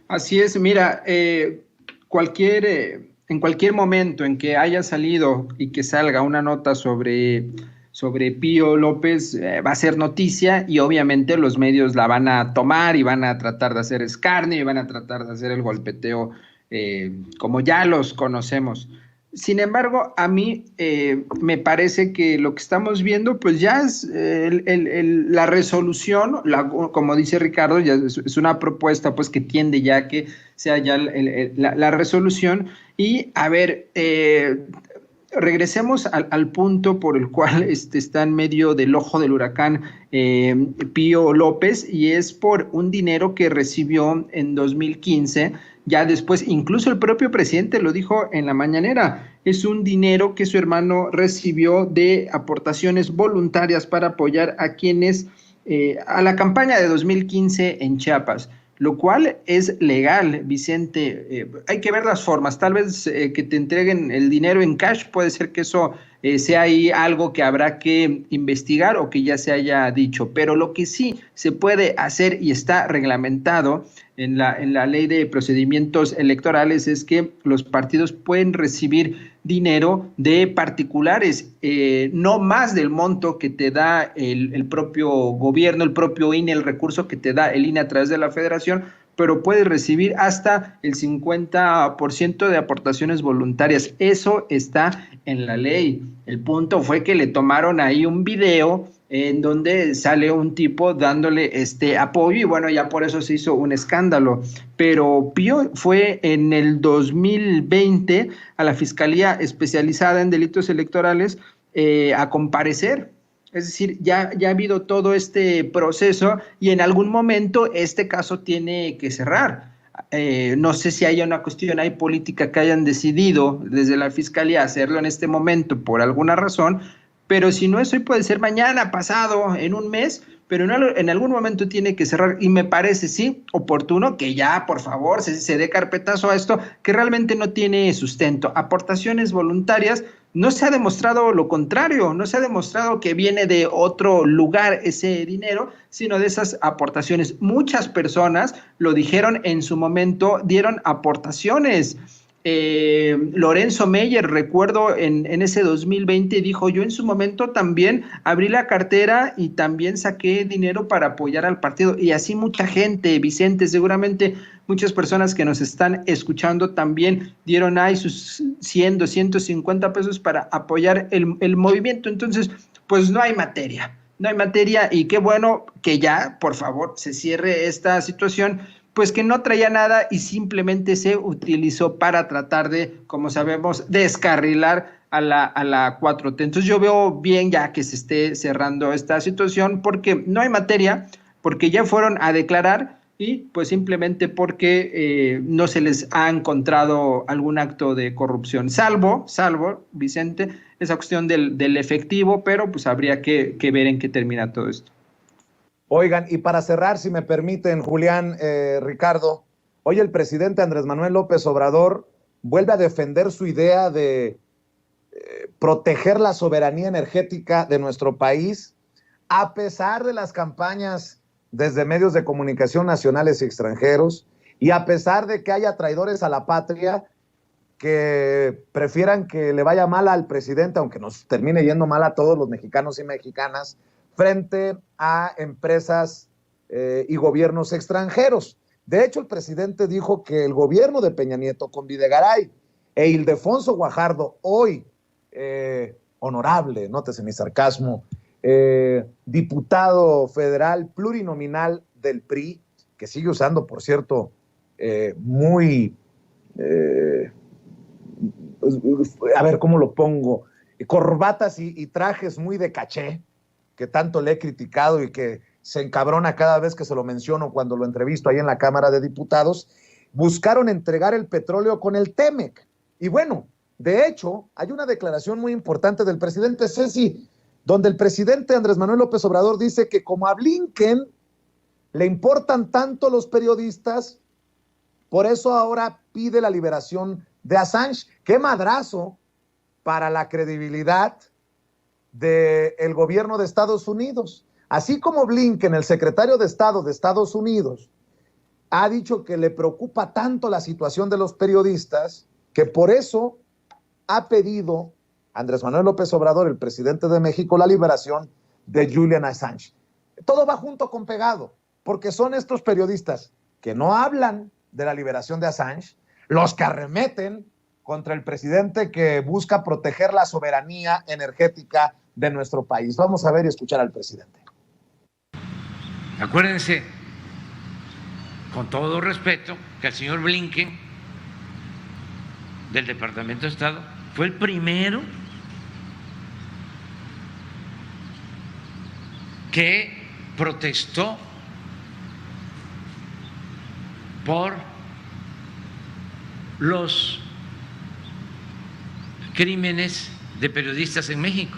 Así es, mira, en cualquier momento en que haya salido y que salga una nota sobre Pío López, va a ser noticia y obviamente los medios la van a tomar y van a tratar de hacer escarnio y van a tratar de hacer el golpeteo como ya los conocemos. Sin embargo, a mí me parece que lo que estamos viendo, pues ya es la resolución, como dice Ricardo, ya es una propuesta pues que tiende ya a que sea ya la resolución. Y a ver, regresemos al punto por el cual está en medio del ojo del huracán Pío López, y es por un dinero que recibió en 2015. Ya después, incluso el propio presidente lo dijo en la mañanera, es un dinero que su hermano recibió de aportaciones voluntarias para apoyar a quienes, a la campaña de 2015 en Chiapas, lo cual es legal, Vicente. Hay que ver las formas, tal vez que te entreguen el dinero en cash, puede ser que eso sea ahí algo que habrá que investigar o que ya se haya dicho, pero lo que sí se puede hacer y está reglamentado en la ley de procedimientos electorales es que los partidos pueden recibir dinero de particulares, no más del monto que te da el propio gobierno, el propio INE, el recurso que te da el INE a través de la federación, pero puedes recibir hasta el 50% de aportaciones voluntarias. Eso está en la ley. El punto fue que le tomaron ahí un video en donde sale un tipo dándole apoyo y bueno, ya por eso se hizo un escándalo. Pero Pío fue en el 2020 a la Fiscalía Especializada en Delitos Electorales a comparecer. Es decir, ya ha habido todo este proceso y en algún momento este caso tiene que cerrar. No sé si haya una cuestión ahí política que hayan decidido desde la Fiscalía hacerlo en este momento por alguna razón, pero si no es hoy puede ser mañana, pasado, en un mes, pero en algún momento tiene que cerrar y me parece, sí, oportuno que ya, por favor, se dé carpetazo a esto que realmente no tiene sustento. Aportaciones voluntarias, no se ha demostrado lo contrario, no se ha demostrado que viene de otro lugar ese dinero, sino de esas aportaciones. Muchas personas lo dijeron en su momento, dieron aportaciones. Lorenzo Meyer, recuerdo en ese 2020, dijo: yo en su momento también abrí la cartera y también saqué dinero para apoyar al partido. Y así mucha gente, Vicente, seguramente muchas personas que nos están escuchando también dieron ahí sus 100, 250 pesos para apoyar el movimiento. Entonces, pues no hay materia. No hay materia, y qué bueno que ya, por favor, se cierre esta situación, pues que no traía nada y simplemente se utilizó para tratar de, como sabemos, descarrilar a la 4T. Entonces yo veo bien ya que se esté cerrando esta situación, porque no hay materia, porque ya fueron a declarar y pues simplemente porque no se les ha encontrado algún acto de corrupción, salvo, Vicente, esa cuestión del efectivo, pero pues habría que ver en qué termina todo esto. Oigan, y para cerrar, si me permiten, Julián, Ricardo, hoy el presidente Andrés Manuel López Obrador vuelve a defender su idea de proteger la soberanía energética de nuestro país, a pesar de las campañas desde medios de comunicación nacionales y extranjeros, y a pesar de que haya traidores a la patria que prefieran que le vaya mal al presidente, aunque nos termine yendo mal a todos los mexicanos y mexicanas, frente a empresas y gobiernos extranjeros. De hecho, el presidente dijo que el gobierno de Peña Nieto con Videgaray e Ildefonso Guajardo, hoy honorable, nótese mi sarcasmo, diputado federal plurinominal del PRI, que sigue usando, por cierto, a ver cómo lo pongo, corbatas y trajes muy de caché, que tanto le he criticado y que se encabrona cada vez que se lo menciono cuando lo entrevisto ahí en la Cámara de Diputados, buscaron entregar el petróleo con el TEMEC. Y bueno, de hecho, hay una declaración muy importante del presidente Ceci, donde el presidente Andrés Manuel López Obrador dice que como a Blinken le importan tanto los periodistas, por eso ahora pide la liberación de Assange. ¡Qué madrazo para la credibilidad del gobierno de Estados Unidos! Así como Blinken, el secretario de Estado de Estados Unidos, ha dicho que le preocupa tanto la situación de los periodistas, que por eso ha pedido Andrés Manuel López Obrador, el presidente de México, la liberación de Julian Assange. Todo va junto con pegado, porque son estos periodistas que no hablan de la liberación de Assange los que arremeten contra el presidente que busca proteger la soberanía energética de nuestro país. Vamos a ver y escuchar al presidente. Acuérdense, con todo respeto, que el señor Blinken del Departamento de Estado fue el primero que protestó por los crímenes de periodistas en México.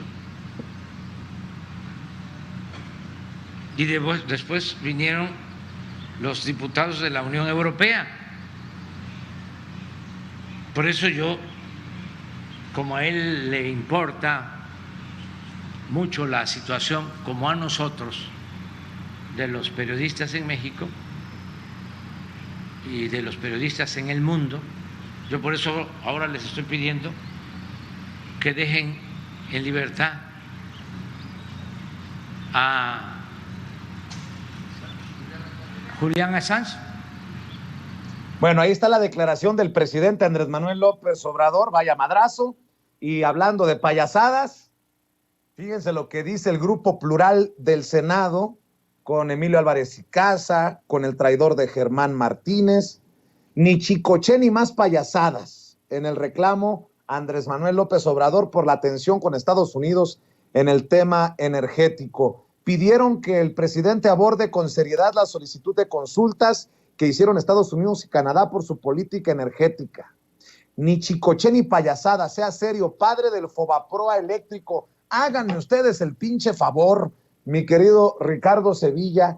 Y después vinieron los diputados de la Unión Europea. Por eso yo, como a él le importa mucho la situación, como a nosotros, de los periodistas en México y de los periodistas en el mundo, yo por eso ahora les estoy pidiendo que dejen en libertad a Julian Assange. Bueno, ahí está la declaración del presidente Andrés Manuel López Obrador, vaya madrazo. Y hablando de payasadas, fíjense lo que dice el Grupo Plural del Senado, con Emilio Álvarez y Casa, con el traidor de Germán Martínez. Ni chicoché ni más payasadas en el reclamo a Andrés Manuel López Obrador por la tensión con Estados Unidos en el tema energético. Pidieron que el presidente aborde con seriedad la solicitud de consultas que hicieron Estados Unidos y Canadá por su política energética. Ni chicoché ni payasada, sea serio, padre del Fobaproa eléctrico. Háganme ustedes el pinche favor, mi querido Ricardo Sevilla.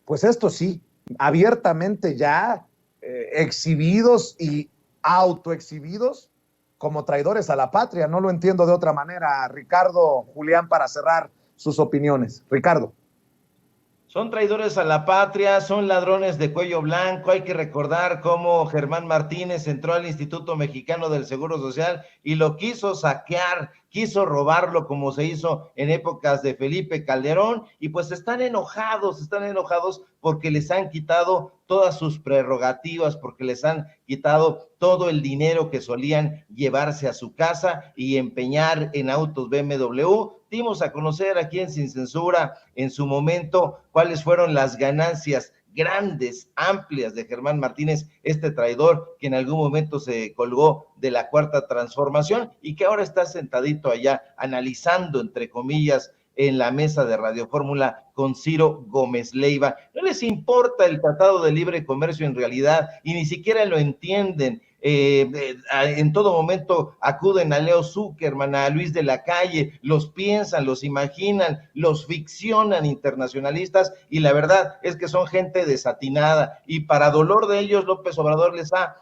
Pues esto sí, abiertamente ya exhibidos y autoexhibidos como traidores a la patria. No lo entiendo de otra manera, Ricardo, Julián, para cerrar sus opiniones. Ricardo. Son traidores a la patria, son ladrones de cuello blanco. Hay que recordar cómo Germán Martínez entró al Instituto Mexicano del Seguro Social y lo quiso saquear, quiso robarlo como se hizo en épocas de Felipe Calderón, y pues están enojados porque les han quitado todas sus prerrogativas, porque les han quitado todo el dinero que solían llevarse a su casa y empeñar en autos BMW. Dimos a conocer aquí en Sin Censura en su momento cuáles fueron las ganancias grandes, amplias de Germán Martínez, este traidor que en algún momento se colgó de la Cuarta Transformación y que ahora está sentadito allá analizando, entre comillas, en la mesa de Radio Fórmula con Ciro Gómez Leiva. No les importa el Tratado de Libre Comercio en realidad y ni siquiera lo entienden. En todo momento acuden a Leo Zuckerman, a Luis de la Calle, los piensan, los imaginan, los ficcionan internacionalistas, y la verdad es que son gente desatinada, y para dolor de ellos López Obrador les ha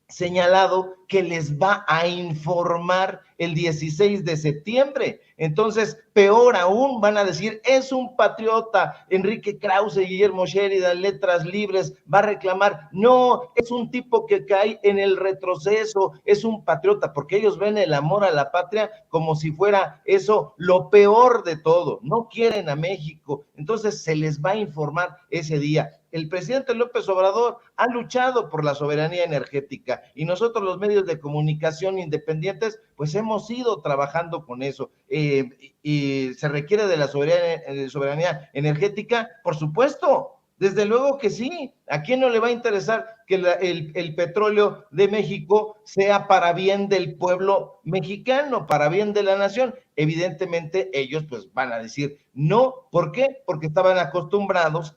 señalado que les va a informar el 16 de septiembre. Entonces, peor aún, van a decir, es un patriota. Enrique Krause, Guillermo Sheridan, Letras Libres, va a reclamar, no, es un tipo que cae en el retroceso, es un patriota, porque ellos ven el amor a la patria como si fuera eso lo peor de todo. No quieren a México, entonces se les va a informar ese día. El presidente López Obrador ha luchado por la soberanía energética y nosotros los medios de comunicación independientes pues hemos ido trabajando con eso. Y se requiere de la soberanía energética, por supuesto, desde luego que sí. ¿A quién no le va a interesar que el petróleo de México sea para bien del pueblo mexicano, para bien de la nación? Evidentemente ellos pues van a decir no. ¿Por qué? Porque estaban acostumbrados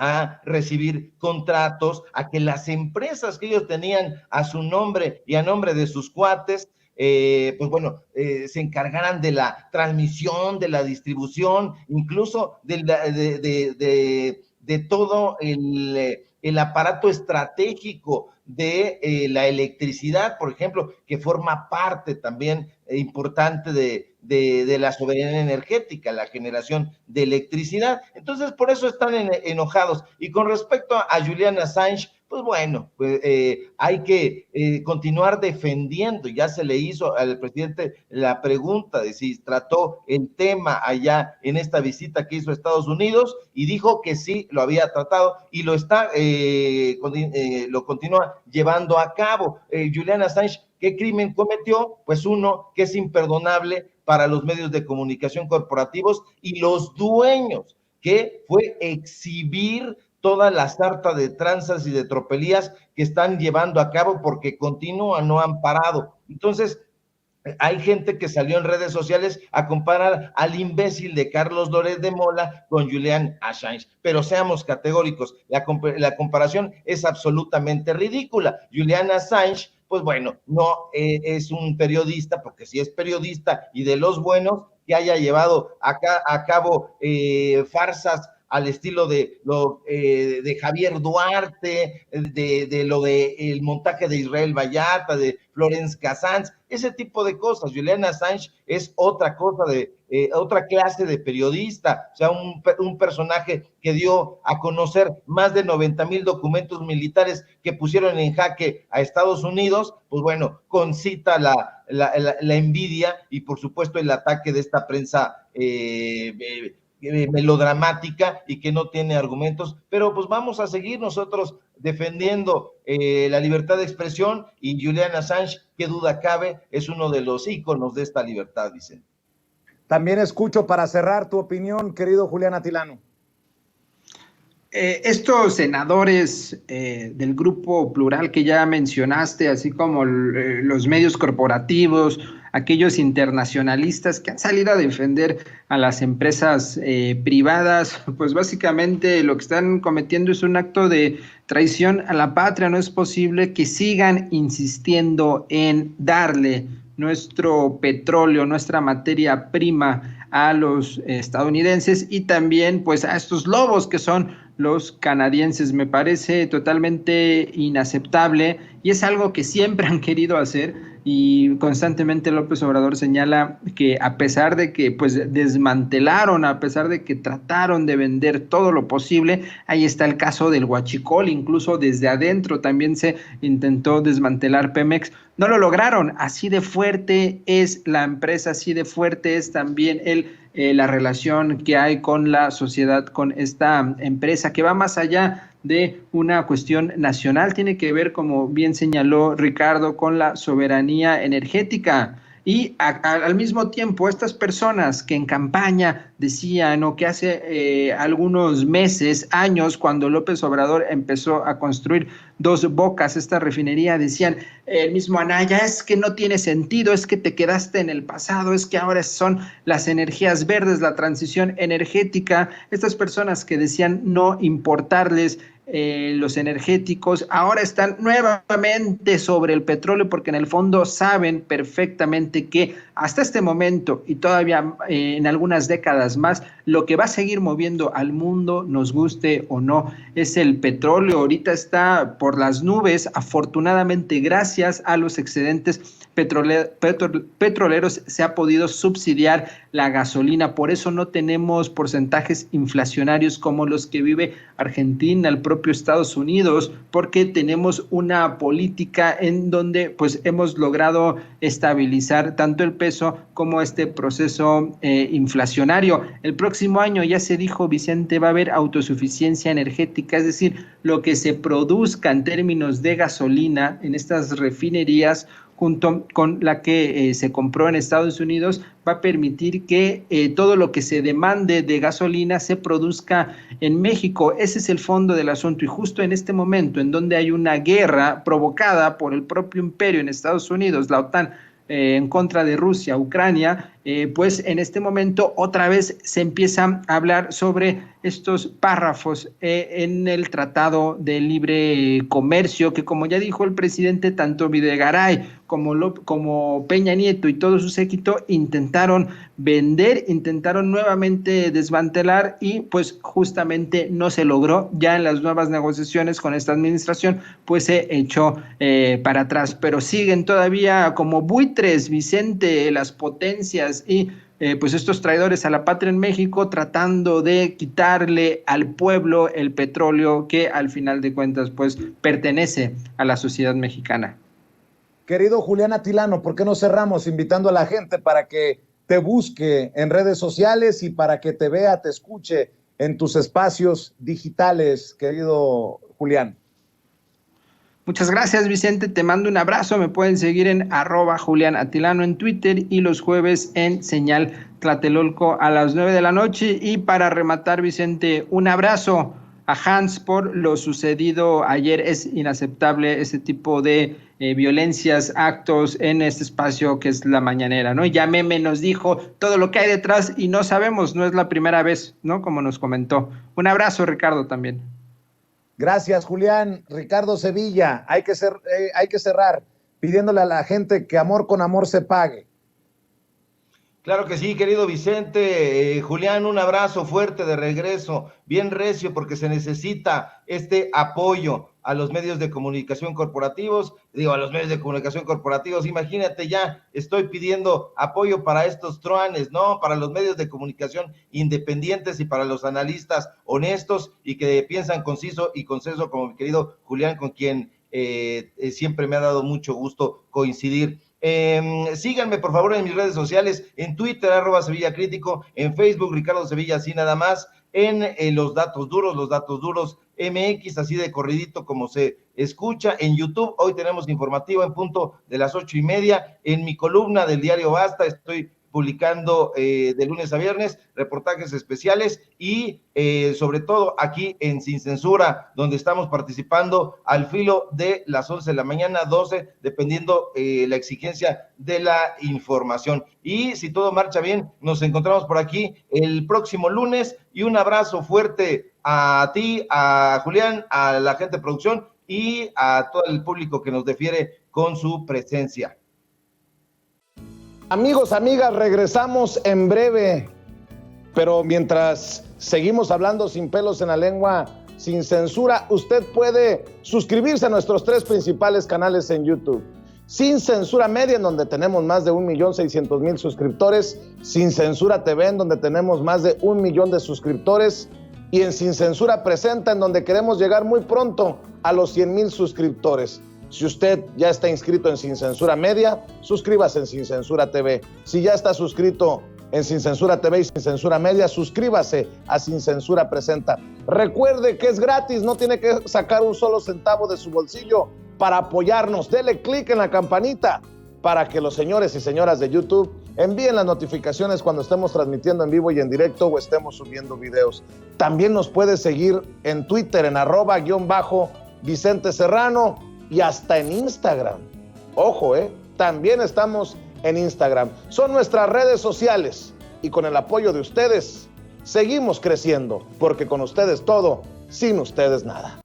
a recibir contratos, a que las empresas que ellos tenían a su nombre y a nombre de sus cuates, pues bueno, se encargaran de la transmisión, de la distribución, incluso de todo el aparato estratégico de la electricidad, por ejemplo, que forma parte también importante de la soberanía energética, la generación de electricidad. Entonces, por eso están enojados. Y con respecto a Julian Assange, pues bueno, pues, hay que continuar defendiendo. Ya se le hizo al presidente la pregunta de si trató el tema allá en esta visita que hizo a Estados Unidos, y dijo que sí, lo había tratado y lo está, lo continúa llevando a cabo. Julian Assange, ¿qué crimen cometió? Pues uno que es imperdonable para los medios de comunicación corporativos y los dueños, que fue exhibir toda la sarta de tranzas y de tropelías que están llevando a cabo, porque continúan, no han parado. Entonces, hay gente que salió en redes sociales a comparar al imbécil de Carlos Loret de Mola con Julian Assange, pero seamos categóricos, la comparación es absolutamente ridícula. Julian Assange, pues bueno, no es un periodista, porque si es periodista y de los buenos, que haya llevado a cabo farsas al estilo de Javier Duarte, de lo de el montaje de Israel Vallarta, de Florence Cassans, ese tipo de cosas. Julian Assange es otra cosa, otra clase de periodista, o sea, un personaje que dio a conocer más de 90,000 documentos militares que pusieron en jaque a Estados Unidos. Pues bueno, concita la envidia y por supuesto el ataque de esta prensa melodramática y que no tiene argumentos, pero pues vamos a seguir nosotros defendiendo la libertad de expresión, y Julian Assange, qué duda cabe, es uno de los íconos de esta libertad, Vicente. También escucho para cerrar tu opinión, querido Julián Atilano. Estos senadores del grupo plural que ya mencionaste, así como los medios corporativos, aquellos internacionalistas que han salido a defender a las empresas privadas, pues básicamente lo que están cometiendo es un acto de traición a la patria. No es posible que sigan insistiendo en darle nuestro petróleo, nuestra materia prima a los estadounidenses y también pues a estos lobos que son los canadienses. Me parece totalmente inaceptable y es algo que siempre han querido hacer, y constantemente López Obrador señala que a pesar de que pues desmantelaron, a pesar de que trataron de vender todo lo posible, ahí está el caso del huachicol, incluso desde adentro también se intentó desmantelar Pemex, no lo lograron, así de fuerte es la empresa, así de fuerte es también la relación que hay con la sociedad, con esta empresa que va más allá de una cuestión nacional, tiene que ver, como bien señaló Ricardo, con la soberanía energética. Y al mismo tiempo, estas personas que en campaña decían, o que hace algunos meses, años, cuando López Obrador empezó a construir Dos Bocas, esta refinería, decían, el mismo Anaya, es que no tiene sentido, es que te quedaste en el pasado, es que ahora son las energías verdes, la transición energética. Estas personas que decían no importarles los energéticos, ahora están nuevamente sobre el petróleo, porque en el fondo saben perfectamente que hasta este momento y todavía en algunas décadas más, lo que va a seguir moviendo al mundo, nos guste o no, es el petróleo. Ahorita está por las nubes, afortunadamente gracias a los excedentes petroleros se ha podido subsidiar la gasolina, por eso no tenemos porcentajes inflacionarios como los que vive Argentina, el propio Estados Unidos, porque tenemos una política en donde pues hemos logrado estabilizar tanto el peso como este proceso inflacionario. El próximo año, ya se dijo, Vicente, va a haber autosuficiencia energética, es decir, lo que se produzca en términos de gasolina en estas refinerías, junto con la que se compró en Estados Unidos, va a permitir que todo lo que se demande de gasolina se produzca en México. Ese es el fondo del asunto, y justo en este momento en donde hay una guerra provocada por el propio imperio en Estados Unidos, la OTAN, en contra de Rusia, Ucrania, pues en este momento otra vez se empieza a hablar sobre estos párrafos en el Tratado de Libre Comercio, que como ya dijo el presidente, tanto Videgaray como Peña Nieto y todo su séquito intentaron vender, intentaron nuevamente desmantelar, y pues justamente no se logró. Ya en las nuevas negociaciones con esta administración pues se echó para atrás, pero siguen todavía como buitres, Vicente, las potencias y pues estos traidores a la patria en México, tratando de quitarle al pueblo el petróleo que al final de cuentas pues pertenece a la sociedad mexicana. Querido Julián Atilano, ¿por qué no cerramos invitando a la gente para que te busque en redes sociales y para que te vea, te escuche en tus espacios digitales, querido Julián? Muchas gracias, Vicente, te mando un abrazo. Me pueden seguir en @Julián Atilano en Twitter, y los jueves en Señal Tlatelolco a las 9 de la noche. Y para rematar, Vicente, un abrazo a Hans por lo sucedido ayer. Es inaceptable ese tipo de violencias, actos en este espacio que es la mañanera, ¿no? Ya Meme nos dijo todo lo que hay detrás y no sabemos, no es la primera vez, ¿no? Como nos comentó. Un abrazo, Ricardo, también. Gracias, Julián. Ricardo Sevilla, hay que cerrar pidiéndole a la gente que amor con amor se pague. Claro que sí, querido Vicente. Julián, un abrazo fuerte de regreso, bien recio, porque se necesita este apoyo a los medios de comunicación corporativos. Digo, a los medios de comunicación corporativos, imagínate, ya estoy pidiendo apoyo para estos truanes, ¿no? Para los medios de comunicación independientes y para los analistas honestos y que piensan conciso y consenso, como mi querido Julián, con quien siempre me ha dado mucho gusto coincidir. Síganme por favor en mis redes sociales, en Twitter @Sevilla Crítico, en Facebook Ricardo Sevilla, así nada más, en los datos duros MX, así de corridito como se escucha, en YouTube. Hoy tenemos informativo en punto de las 8:30, en mi columna del diario Basta estoy publicando de lunes a viernes reportajes especiales y sobre todo aquí en Sin Censura, donde estamos participando al filo de las 11 de la mañana, 12, dependiendo la exigencia de la información. Y si todo marcha bien, nos encontramos por aquí el próximo lunes, y un abrazo fuerte a ti, a Julián, a la gente de producción y a todo el público que nos defiere con su presencia. Amigos, amigas, regresamos en breve, pero mientras seguimos hablando sin pelos en la lengua, sin censura, usted puede suscribirse a nuestros 3 principales canales en YouTube. Sin Censura Media, en donde tenemos más de 1.600.000 suscriptores, Sin Censura TV, en donde tenemos más de 1 millón de suscriptores, y en Sin Censura Presenta, en donde queremos llegar muy pronto a los 100,000 suscriptores. Si usted ya está inscrito en Sin Censura Media, suscríbase en Sin Censura TV. Si ya está suscrito en Sin Censura TV y Sin Censura Media, suscríbase a Sin Censura Presenta. Recuerde que es gratis, no tiene que sacar un solo centavo de su bolsillo para apoyarnos. Dele clic en la campanita para que los señores y señoras de YouTube envíen las notificaciones cuando estemos transmitiendo en vivo y en directo o estemos subiendo videos. También nos puede seguir en Twitter en @Vicente Serrano y hasta en Instagram. Ojo, también estamos en Instagram. Son nuestras redes sociales y con el apoyo de ustedes seguimos creciendo, porque con ustedes todo, sin ustedes nada.